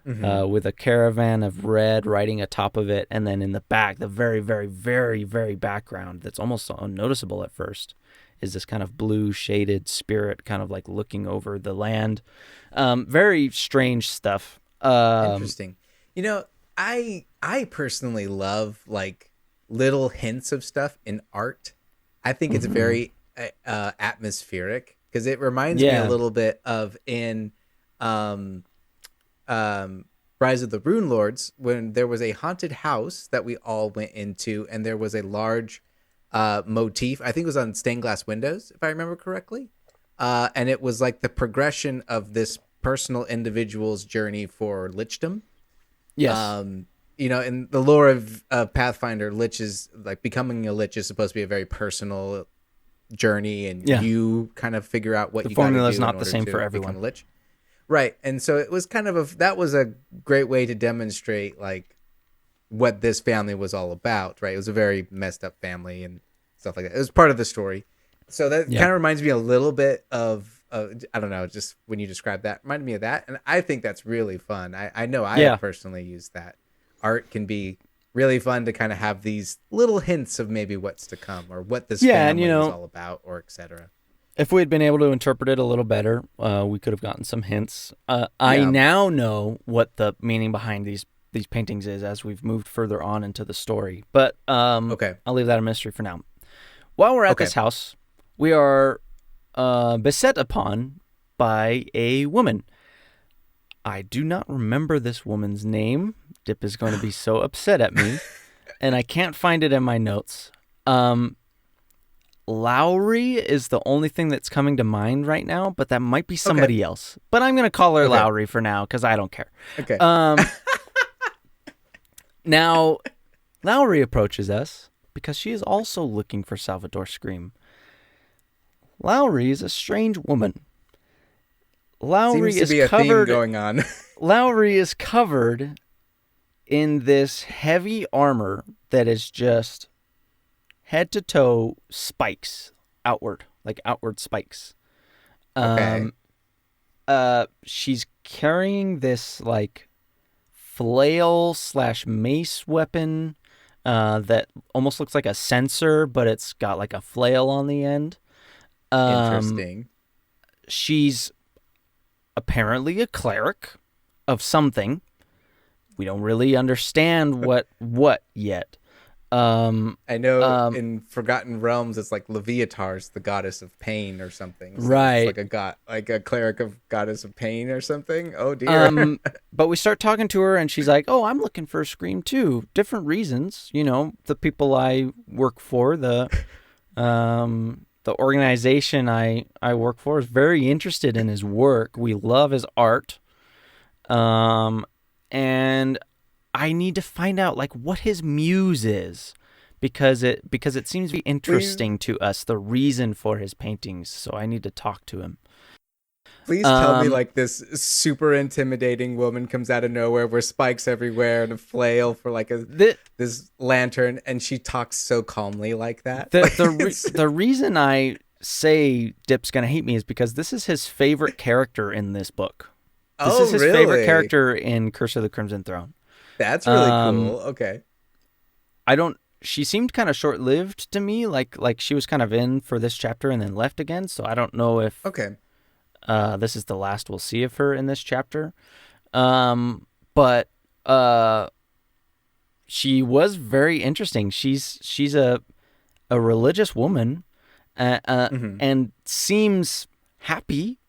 with a caravan of red riding atop of it. And then in the back, the very, very, very, very background that's almost unnoticeable at first is this kind of blue shaded spirit kind of like looking over the land. Very strange stuff. Interesting. I personally love like little hints of stuff in art. I think it's very atmospheric because it reminds me a little bit of in Bride Rise of the Rune Lords, when there was a haunted house that we all went into, and there was a large motif. I think it was on stained glass windows, if I remember correctly. And it was like the progression of this personal individual's journey for lichdom. Yes. In the lore of Pathfinder, lich is like becoming a lich is supposed to be a very personal journey, and you kind of figure out what the you got to do. The formula is not the same for everyone. Lich. Right. And so it was kind of that was a great way to demonstrate like what this family was all about, right? It was a very messed up family and stuff like that. It was part of the story. So that kind of reminds me a little bit of, I don't know, just when you described that, reminded me of that. And I think that's really fun. I know I have personally used that. Art can be really fun to kind of have these little hints of maybe what's to come or what this family is all about, or etc. If we had been able to interpret it a little better, we could have gotten some hints. I now know what the meaning behind these paintings is as we've moved further on into the story. But I'll leave that a mystery for now. While we're at this house, we are beset upon by a woman. I do not remember this woman's name. Dip is going to be so upset at me, and I can't find it in my notes. Lowry is the only thing that's coming to mind right now, but that might be somebody else. But I'm going to call her Lowry for now because I don't care. Okay. Now, Lowry approaches us because she is also looking for Salvador Scream. Lowry is a strange woman. Lowry Seems to be a theme going on. Lowry is covered in this heavy armor that is just head to toe spikes outward spikes. She's carrying this like flail / mace weapon that almost looks like a censer, but it's got like a flail on the end. Interesting. She's apparently a cleric of something. We don't really understand what yet. I know in Forgotten Realms it's like Leviatar's the goddess of pain or something. So right. It's like a cleric of goddess of pain or something. Oh dear. But we start talking to her and she's like, "Oh, I'm looking for a Scream too. Different reasons, the people I work for, the organization I work for is very interested in his work. We love his art. And I need to find out like what his muse is because it seems to be interesting to us, the reason for his paintings. So I need to talk to him. Please tell me like this super intimidating woman comes out of nowhere with spikes everywhere and a flail for like this lantern, and she talks so calmly like that. The reason I say Dip's gonna hate me is because this is his favorite character in this book. This is his favorite character in Curse of the Crimson Throne. That's really cool. Okay. She seemed kind of short-lived to me, like she was kind of in for this chapter and then left again, so I don't know if this is the last we'll see of her in this chapter. But she was very interesting. She's a religious woman and seems happy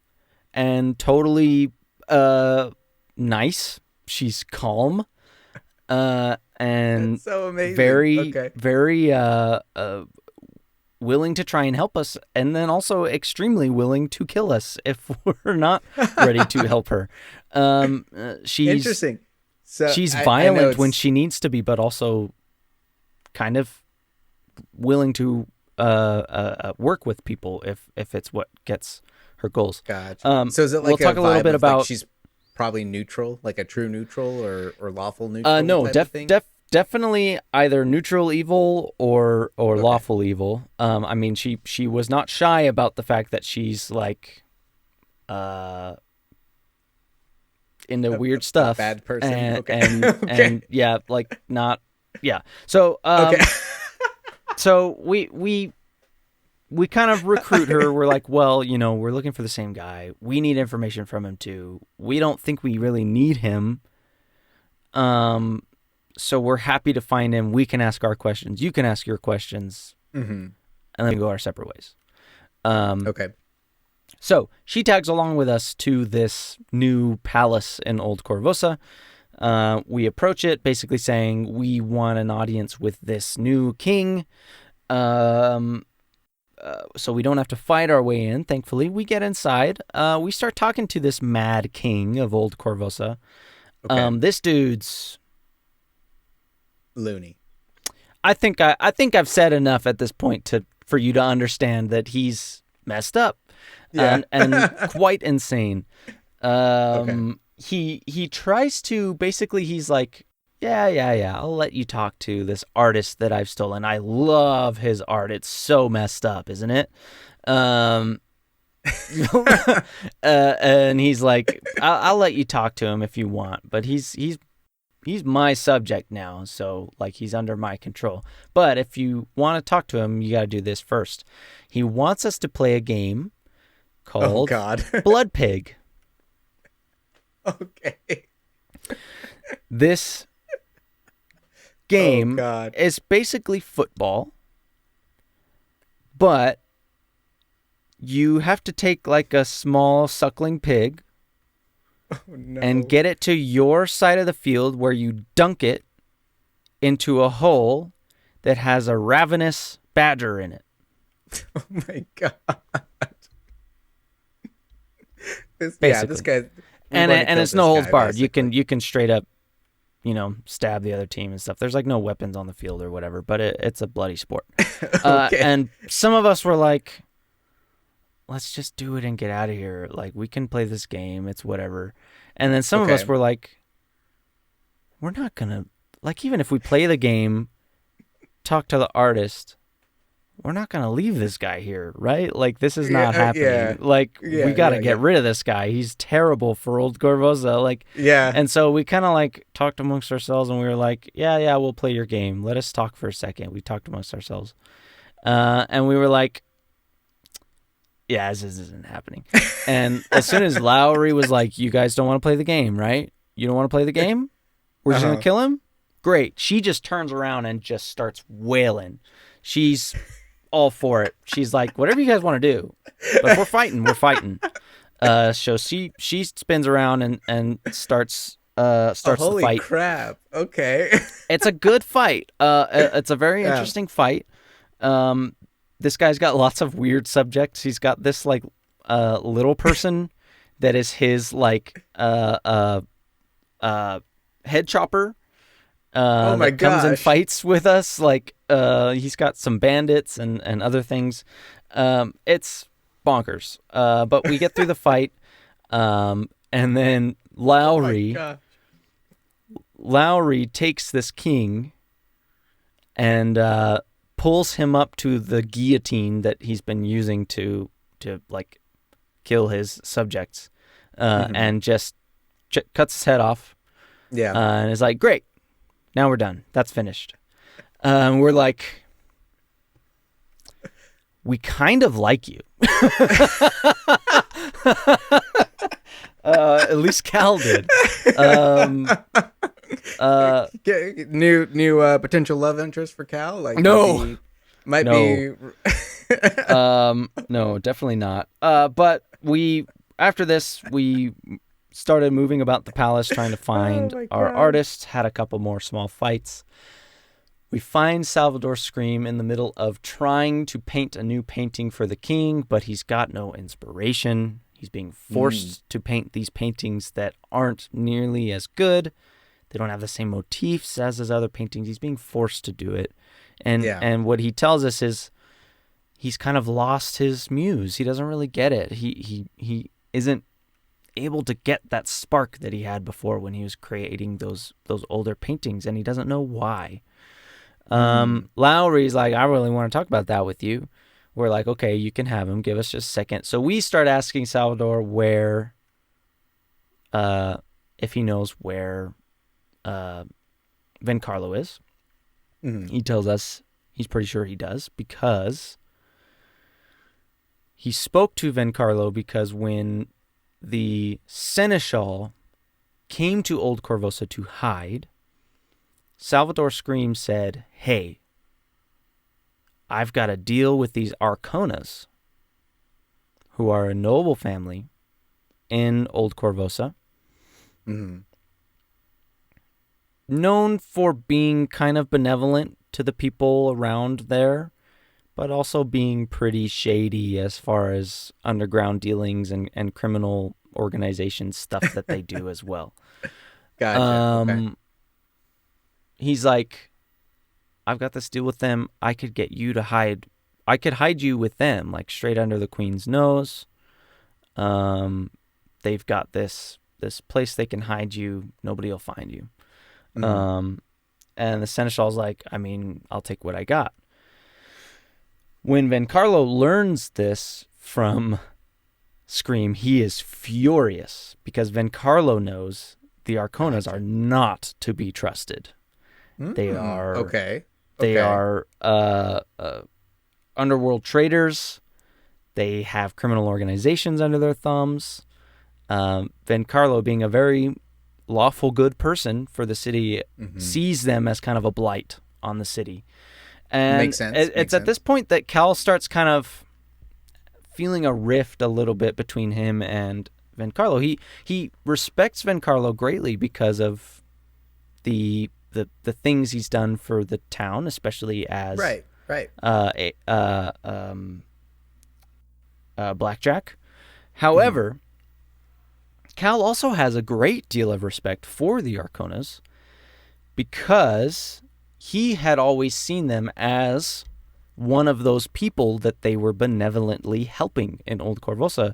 and totally nice. She's calm. And that's so amazing. Very willing to try and help us, and then also extremely willing to kill us if we're not ready to help her. She's interesting. So she's violent when she needs to be, but also kind of willing to work with people if it's what gets her goals. Gotcha. So is it like we'll talk a little bit about like she's probably neutral, like a true neutral or lawful neutral? No, definitely either neutral evil or lawful evil. I mean, she was not shy about the fact that she's like into weird stuff, a bad person, and yeah, like not So so we kind of recruit her. We're like, well, we're looking for the same guy. We need information from him too. We don't think we really need him. So we're happy to find him. We can ask our questions. You can ask your questions. And then we go our separate ways. So she tags along with us to this new palace in Old Corvosa. We approach it basically saying we want an audience with this new king. So we don't have to fight our way in. Thankfully, we get inside. We start talking to this mad king of Old Korvosa. Okay. This dude's loony. I think I've said enough at this point for you to understand that he's messed up, and quite insane. Okay. He tries to basically, he's like, yeah, I'll let you talk to this artist that I've stolen. I love his art. It's so messed up, isn't it? And he's like, I'll let you talk to him if you want, but he's my subject now, so like he's under my control. But if you want to talk to him, you got to do this first. He wants us to play a game called Blood Pig. Okay. This game is basically football, but you have to take like a small suckling pig and get it to your side of the field where you dunk it into a hole that has a ravenous badger in it. Oh my God. This guy. And it's no holds barred. You can straight up, stab the other team and stuff. There's like no weapons on the field or whatever, but it's a bloody sport. Okay. And some of us were like, let's just do it and get out of here. Like, we can play this game. It's whatever. And then some of us were like, we're not going to, like, even if we play the game, talk to the artist, we're not going to leave this guy here, right? Like, this is not happening. We got to get rid of this guy. He's terrible for Old Korvosa. Like, and so we kind of like talked amongst ourselves and we were like, yeah, we'll play your game. Let us talk for a second. We talked amongst ourselves. And we were like, yeah, this isn't happening. And as soon as Lowry was like, you guys don't want to play the game, right? You don't want to play the game? We're just going to kill him? Great. She just turns around and just starts wailing. She's all for it. She's like, whatever you guys want to do. But if we're fighting. So she spins around and starts the fight. Holy crap. Okay. It's a good fight. It's a very interesting fight. This guy's got lots of weird subjects. He's got this like little person that is his like head chopper. Oh my gosh. Comes and fights with us. Like he's got some bandits and other things. It's bonkers. But we get through the fight. And then Lowry takes this king and pulls him up to the guillotine that he's been using to like kill his subjects, and just cuts his head off. Yeah, and is like, great, now we're done. That's finished. We're like, we kind of like you. At least Cal did. New potential love interest for Cal? Like, no, might be. No, definitely not. But after this we started moving about the palace trying to find our artists. Had a couple more small fights. We find Salvador Scream in the middle of trying to paint a new painting for the king, but he's got no inspiration. He's being forced to paint these paintings that aren't nearly as good. They don't have the same motifs as his other paintings. He's being forced to do it. And what he tells us is he's kind of lost his muse. He doesn't really get it. He isn't able to get that spark that he had before when he was creating those older paintings, and he doesn't know why. Lowry's like, I really want to talk about that with you. We're like, okay, you can have him. Give us just a second. So we start asking Salvador where, if he knows where Vencarlo is. He tells us he's pretty sure he does, because he spoke to Vencarlo because when the seneschal came to Old Korvosa to hide, Salvador Scream said, hey, I've got to deal with these Arconas, who are a noble family in Old Korvosa. known for being kind of benevolent to the people around there, but also being pretty shady as far as underground dealings and criminal organization stuff that they do as well. Gotcha. Okay. He's like, I've got this deal with them. I could get you to hide. I could hide you with them, like straight under the queen's nose. They've got this place they can hide you. Nobody will find you. Mm-hmm. And the seneschal's like, I mean, I'll take what I got. When Vencarlo learns this from Scream, he is furious because Vencarlo knows the Arconas are not to be trusted. They are They are underworld traders. They have criminal organizations under their thumbs. Vencarlo, being a very lawful, good person for the city, sees them as kind of a blight on the city. And makes sense. It's at this point that Cal starts kind of feeling a rift a little bit between him and Vencarlo. He respects Vencarlo greatly because of the things he's done for the town, especially as Blackjack. However, Cal also has a great deal of respect for the Arconas because he had always seen them as one of those people that they were benevolently helping in Old Corvosa.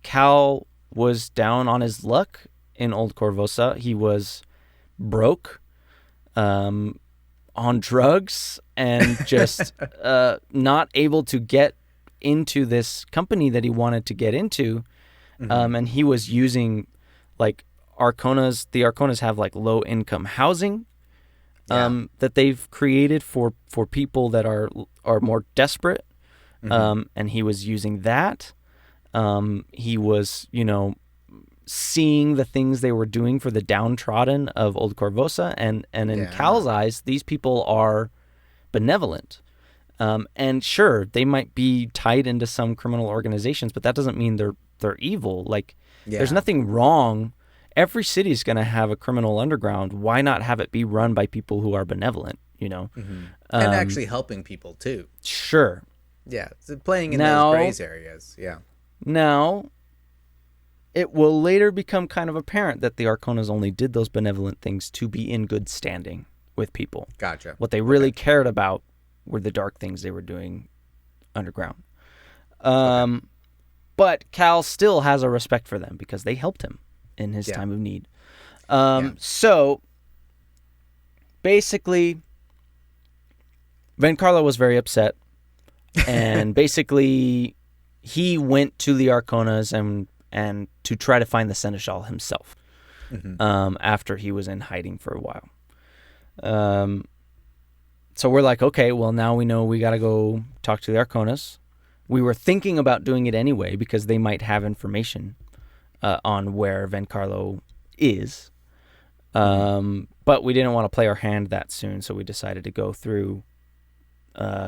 Cal was down on his luck in Old Corvosa. He was broke, on drugs, and just not able to get into this company that he wanted to get into. And he was using like Arconas. The Arconas have like low income housing that they've created for people that are more desperate. And he was using that. He was, seeing the things they were doing for the downtrodden of Old Corvosa. And in Cal's eyes, these people are benevolent. And sure, they might be tied into some criminal organizations, but that doesn't mean they're evil. Like, there's nothing wrong. Every city is going to have a criminal underground. Why not have it be run by people who are benevolent, And actually helping people, too. Sure. Yeah, so playing in those grays areas, yeah. Now, it will later become kind of apparent that the Arconas only did those benevolent things to be in good standing with people. Gotcha. What they really cared about were the dark things they were doing underground. But Cal still has a respect for them because they helped him in his time of need. So, basically, Vencarlo was very upset. And basically, he went to the Arconas and to try to find the Seneschal himself after he was in hiding for a while. So we're like, okay, well, now we know we got to go talk to the Arconas. We were thinking about doing it anyway because they might have information on where Vencarlo is. But we didn't want to play our hand that soon, so we decided to go through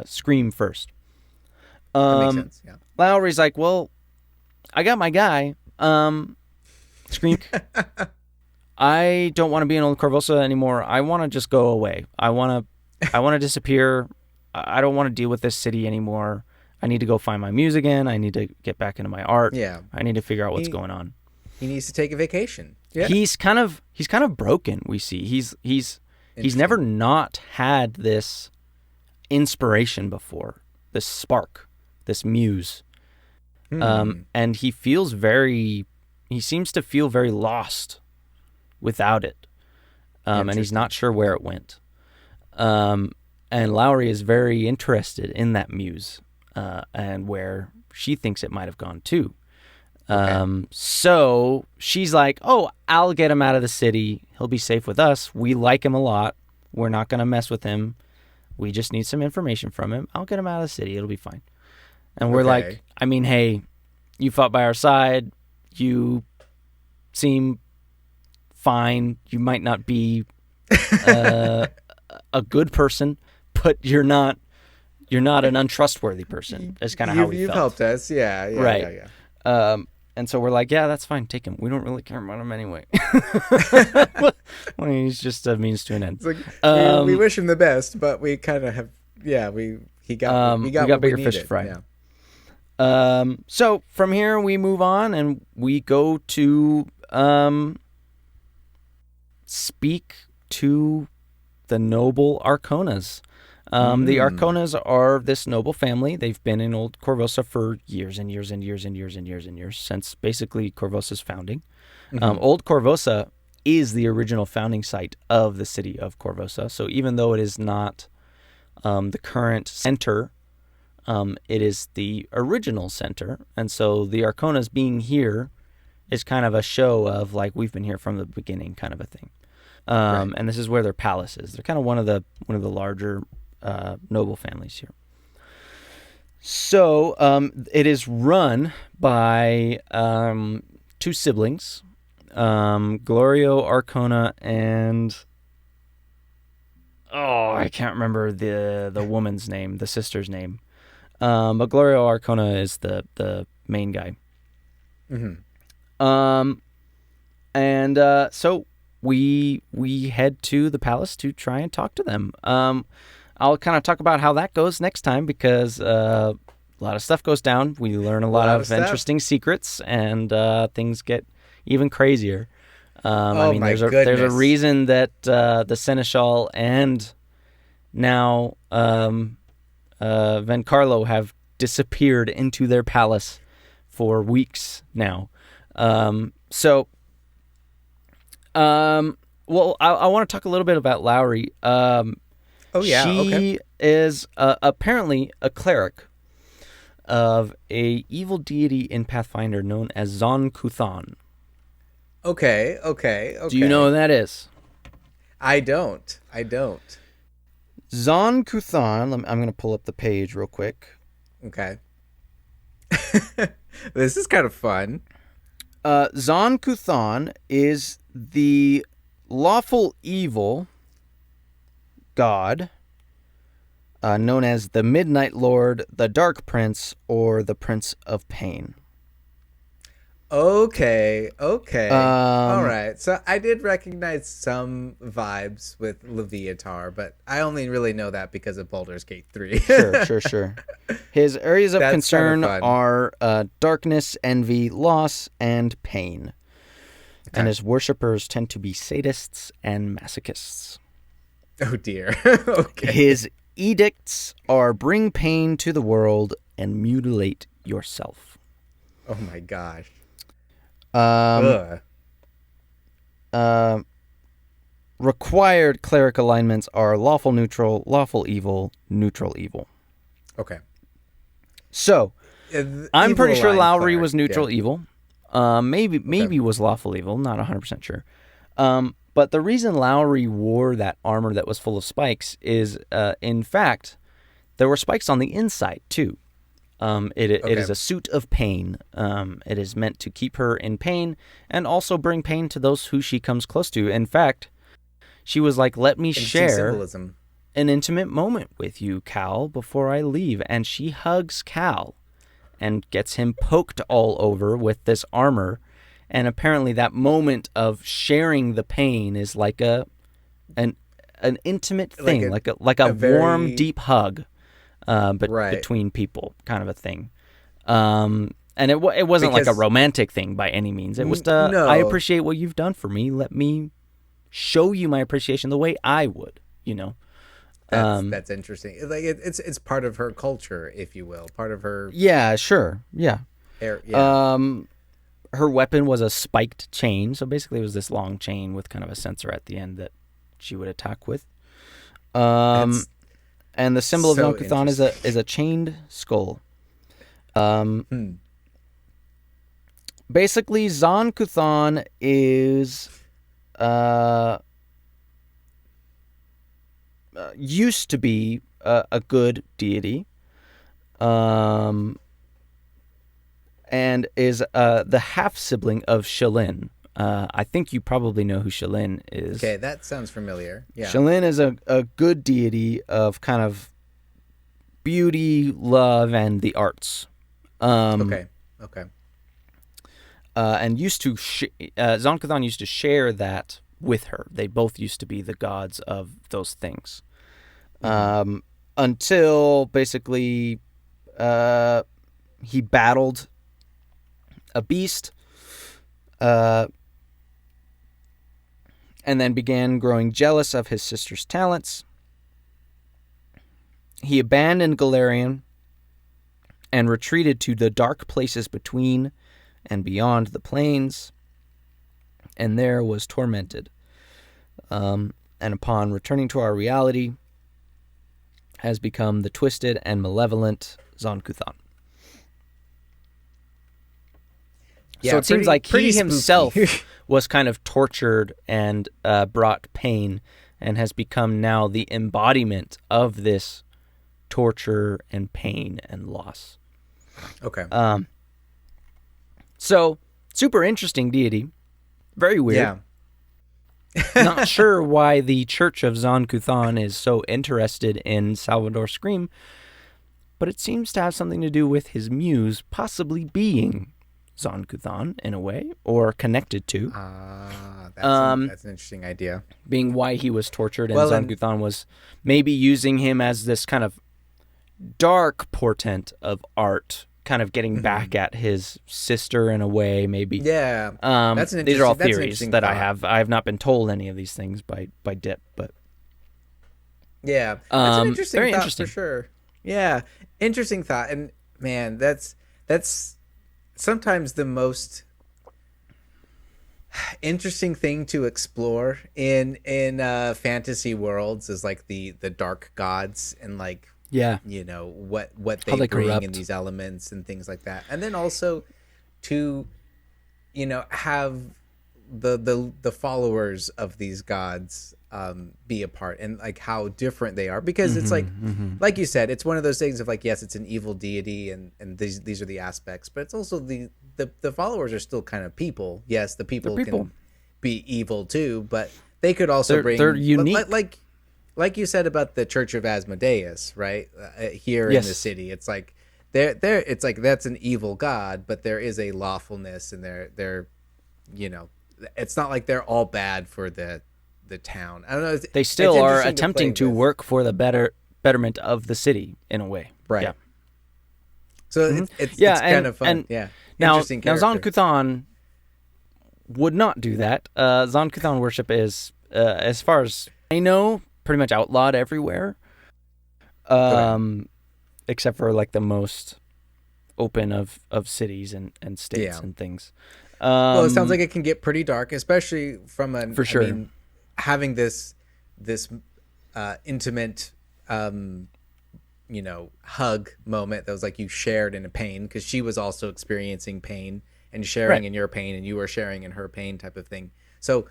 Scream first. That makes sense, yeah. Lowry's like, well, I got my guy. Scream. I don't want to be in Old Corvosa anymore. I want to just go away. I want to disappear. I don't want to deal with this city anymore. I need to go find my muse again. I need to get back into my art. Yeah. I need to figure out what's going on. He needs to take a vacation. Yeah. He's kind of broken, we see. He's never not had this inspiration before, this spark, this muse. And he seems to feel very lost without it. And he's not sure where it went. And Lowry is very interested in that muse and where she thinks it might have gone too. So she's like, oh, I'll get him out of the city. He'll be safe with us. We like him a lot. We're not going to mess with him. We just need some information from him. I'll get him out of the city. It'll be fine. And we're like, I mean, hey, you fought by our side. You seem fine. You might not be a good person, but you're not an untrustworthy person. That's kind of how we felt. You've helped us. Yeah. Right. Yeah. And so we're like, yeah, that's fine. Take him. We don't really care about him anyway. Well, he's just a means to an end. It's like, we wish him the best, but we kind of have, we got bigger fish to fry. Yeah. So from here we move on and we go to speak to the noble Arconas. The Arconas are this noble family. They've been in Old Korvosa for years and years and years and years and years and years, since basically Korvosa's founding. Old Korvosa is the original founding site of the city of Korvosa. So even though it is not the current center, it is the original center. And so the Arconas being here is kind of a show of like, we've been here from the beginning kind of a thing. Right. And this is where their palace is. They're kind of one of the larger noble families here. So it is run by two siblings, Glorio Arcona and I can't remember the woman's name, the sister's name. But Glorio Arcona is the main guy. So we head to the palace to try and talk to them. I'll kind of talk about how that goes next time, because a lot of stuff goes down. We learn a lot of interesting secrets, and things get even crazier. There's a reason that the Seneschal and now Vencarlo have disappeared into their palace for weeks now. I want to talk a little bit about Lowry. She is apparently a cleric of a evil deity in Pathfinder known as Zon Kuthan. Okay. Do you know who that is? I don't. Zon Kuthan, I'm going to pull up the page real quick. Okay. This is kind of fun. Zon Kuthan is the lawful evil god known as the Midnight Lord, the Dark Prince, or the Prince of Pain. Okay. All right. So I did recognize some vibes with Leviatar, but I only really know that because of Baldur's Gate 3. Sure. His areas of concern are darkness, envy, loss, and pain. Okay. And his worshippers tend to be sadists and masochists. Oh, dear. Okay. His edicts are bring pain to the world and mutilate yourself. Oh, my gosh. Required cleric alignments are lawful neutral, lawful evil, neutral evil. Okay. So, I'm pretty sure Lowry cleric, was neutral evil. Maybe was lawful evil, not 100% sure. But the reason Lowry wore that armor that was full of spikes is, in fact, there were spikes on the inside, too. It is a suit of pain. It is meant to keep her in pain and also bring pain to those who she comes close to. In fact, she was like, let me share an intimate moment with you, Cal, before I leave. And she hugs Cal and gets him poked all over with this armor. And apparently that moment of sharing the pain is like an intimate thing, like a warm, deep hug. Between people, kind of a thing. And it wasn't like a romantic thing by any means. It was I appreciate what you've done for me. Let me show you my appreciation the way I would, That's interesting. Like it's part of her culture, if you will, part of her. Yeah, sure. Yeah. Yeah. Her weapon was a spiked chain, so basically it was this long chain with kind of a sensor at the end that she would attack with. And the symbol of Zon Kuthan is a chained skull. Basically, Zon Kuthan is used to be a good deity, and is the half sibling of Shalin. I think you probably know who Shalin is. Okay, that sounds familiar. Yeah. Shalin is a good deity of kind of beauty, love, and the arts. Okay. and used to Zon-Kuthon used to share that with her. They both used to be the gods of those things, until basically he battled a beast, and then began growing jealous of his sister's talents. He abandoned Galarian and retreated to the dark places between and beyond the plains, and there was tormented. And upon returning to our reality, has become the twisted and malevolent Zon-Kuthon. Yeah, so it seems like he himself spooky. was kind of tortured and brought pain, and has become now the embodiment of this torture and pain and loss. Okay. So, super interesting deity. Very weird. Yeah. Not sure why the Church of Zon-Kuthon is so interested in Salvador Scream, but it seems to have something to do with his muse possibly being Zon-Kuthon in a way, or connected to. That's an interesting idea. Being why he was tortured, and Zon-Kuthon was maybe using him as this kind of dark portent of art, kind of getting back at his sister in a way, maybe. Yeah. These are all theories that I have. I have not been told any of these things by Dip, but yeah, that's an interesting very thought interesting for sure. Yeah, interesting thought, and man, that's sometimes the most interesting thing to explore in fantasy worlds is like the dark gods and like. Yeah, you know what they bring corrupt in these elements and things like that, and then also to have the followers of these gods be a part, and like how different they are, because it's like you said, it's one of those things of like, yes, it's an evil deity and these are the aspects, but it's also the followers are still kind of people. Yes, the people can be evil too, but they could also they're unique, like you said about the Church of Asmodeus, right? Here in the city, it's like it's like that's an evil god, but there is a lawfulness, and they're it's not like they're all bad for the town. I don't know. They still are attempting to work for the betterment of the city in a way, right? Yeah. So it's kind of fun. And now Zon-Kuthon would not do that. Zon-Kuthon worship is, as far as I know, pretty much outlawed everywhere, except for like the most open of cities and states and things. Well, it sounds like it can get pretty dark, especially from for sure. I mean, having this intimate hug moment that was like you shared in a pain, because she was also experiencing pain and sharing in your pain, and you were sharing in her pain, type of thing. So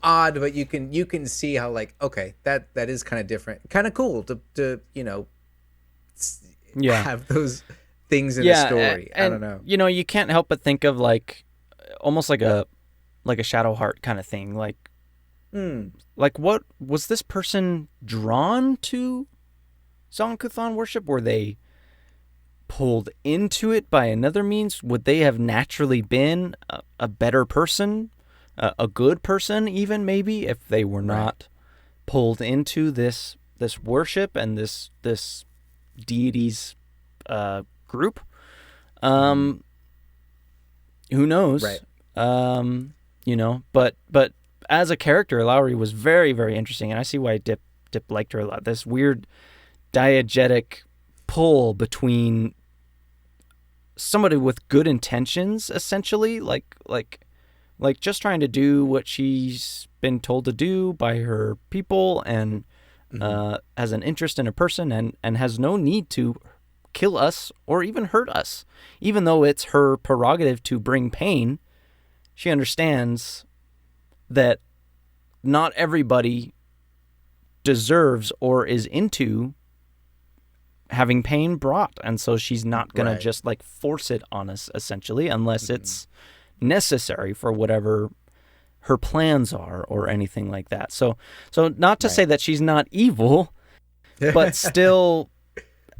odd, but you can see how, like, okay, that is kind of different, kind of cool to have those things in a story. And, I don't know. You can't help but think of like almost like a Shadow Heart kind of thing. Like what was this person drawn to Zon-Kuthon worship? Were they pulled into it by another means? Would they have naturally been a better person? A good person, even maybe, if they were not pulled into this worship and this deity's group. Who knows? Right. But as a character, Lowry was very, very interesting, and I see why Dip liked her a lot. This weird diegetic pull between somebody with good intentions, essentially, like just trying to do what she's been told to do by her people, and has an interest in a person, and has no need to kill us or even hurt us. Even though it's her prerogative to bring pain, she understands that not everybody deserves or is into having pain brought, and so she's not gonna just like force it on us, essentially, unless it's necessary for whatever her plans are or anything like that. So not to say that she's not evil, but still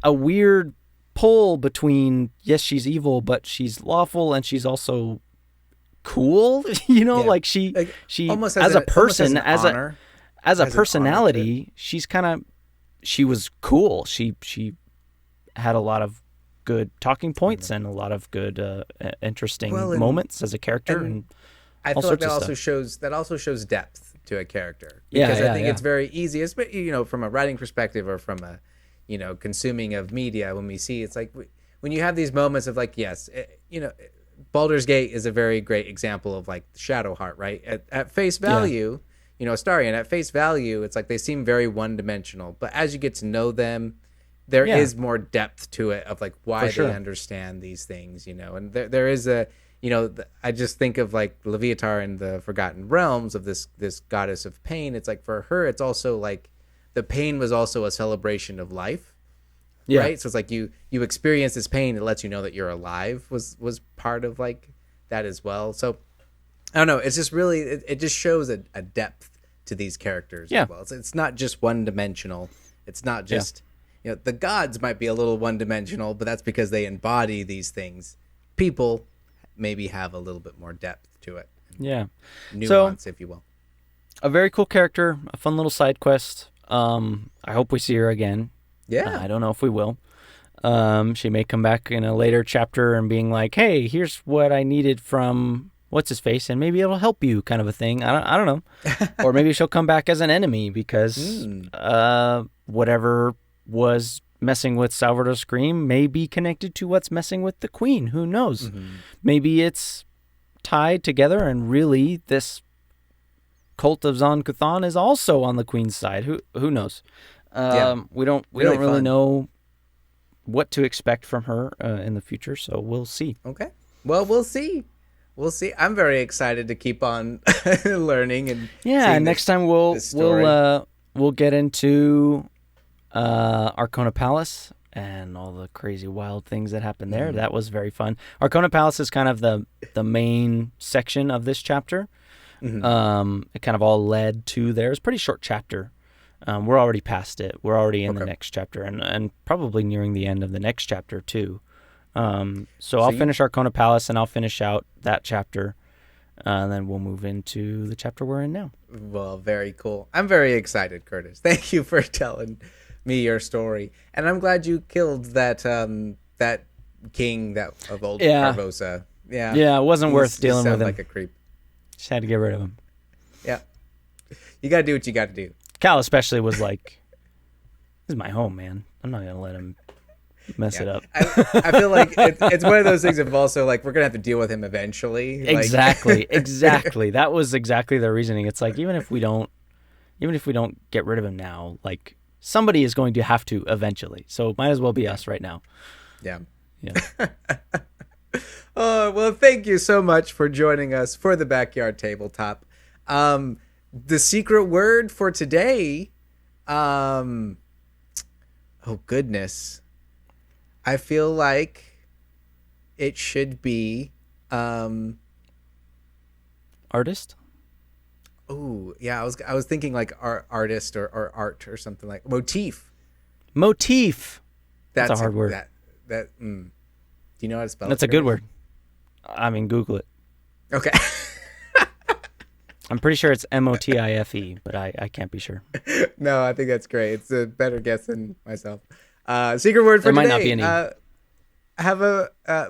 a weird pull between, yes, she's evil, but she's lawful, and she's also cool, like she almost as a person, as a an personality, she was cool. She had a lot of good talking points and a lot of good interesting moments as a character, and I feel like that also shows depth to a character, because I think it's very easy, from a writing perspective or from a consuming of media, when we see, it's like when you have these moments of like, yes, Baldur's Gate is a very great example of like Shadowheart, right? At face value, Astarion, at face value, it's like they seem very one-dimensional, but as you get to know them, there is more depth to it, of like why they understand these things, and there is a, I just think of like Leviatar in the Forgotten Realms, of this goddess of pain. It's like, for her, it's also like the pain was also a celebration of life, right? So it's like you experience this pain, it lets you know that you're alive, was part of like that as well. So I don't know, it's just really, it just shows a depth to these characters as well. It's not just one-dimensional. It's not just, the gods might be a little one-dimensional, but that's because they embody these things. People maybe have a little bit more depth to it. Nuance, if you will. A very cool character, a fun little side quest. I hope we see her again. I don't know if we will. She may come back in a later chapter and being like, hey, here's what I needed from what's his face, and maybe it'll help you, kind of a thing. I don't know. Or maybe she'll come back as an enemy because whatever was messing with Salvador Scream may be connected to what's messing with the Queen. Who knows? Maybe it's tied together, and really this cult of Zon Kuthan is also on the Queen's side. Who knows? We don't really know what to expect from her in the future, so we'll see. Okay. Well, we'll see. I'm very excited to keep on learning and next time we'll get into Arcona Palace and all the crazy wild things that happened there. That was very fun. Arcona Palace is kind of the main section of this chapter. It kind of all led to there. It's a pretty short chapter. We're already past it. We're already in the next chapter, and probably nearing the end of the next chapter too. So I'll finish Arcona Palace, and I'll finish out that chapter, and then we'll move into the chapter we're in now. Well, very cool. I'm very excited, Kurtis. Thank you for telling me your story, and I'm glad you killed that king of old Barbosa. Yeah, it wasn't worth dealing with him. Like a creep. Just had to get rid of him. Yeah, you gotta do what you gotta do. Cal especially was like, "This is my home, man. I'm not gonna let him mess it up." I feel like it's one of those things of also like, we're gonna have to deal with him eventually. Exactly. That was exactly their reasoning. It's like, even if we don't get rid of him now, like, somebody is going to have to eventually. So it might as well be us right now. Yeah. Oh, well, thank you so much for joining us for the Backyard Tabletop. The secret word for today, oh goodness, I feel like it should be artist. Oh yeah, I was thinking like artist or art or something, like motif. That's a hard word. Do you know how to spell it? That's a good word. I mean, Google it. Okay. I'm pretty sure it's Motife, but I can't be sure. No, I think that's great. It's a better guess than myself. Secret word for today. There might not be any.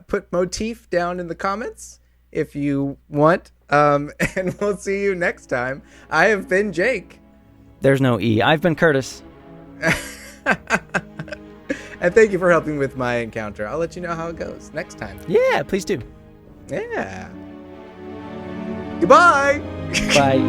Put motif down in the comments if you want. And we'll see you next time. I have been Jake. There's no E. I've been Kurtis. And thank you for helping with my encounter. I'll let you know how it goes next time. Yeah, please do. Yeah. Goodbye. Bye.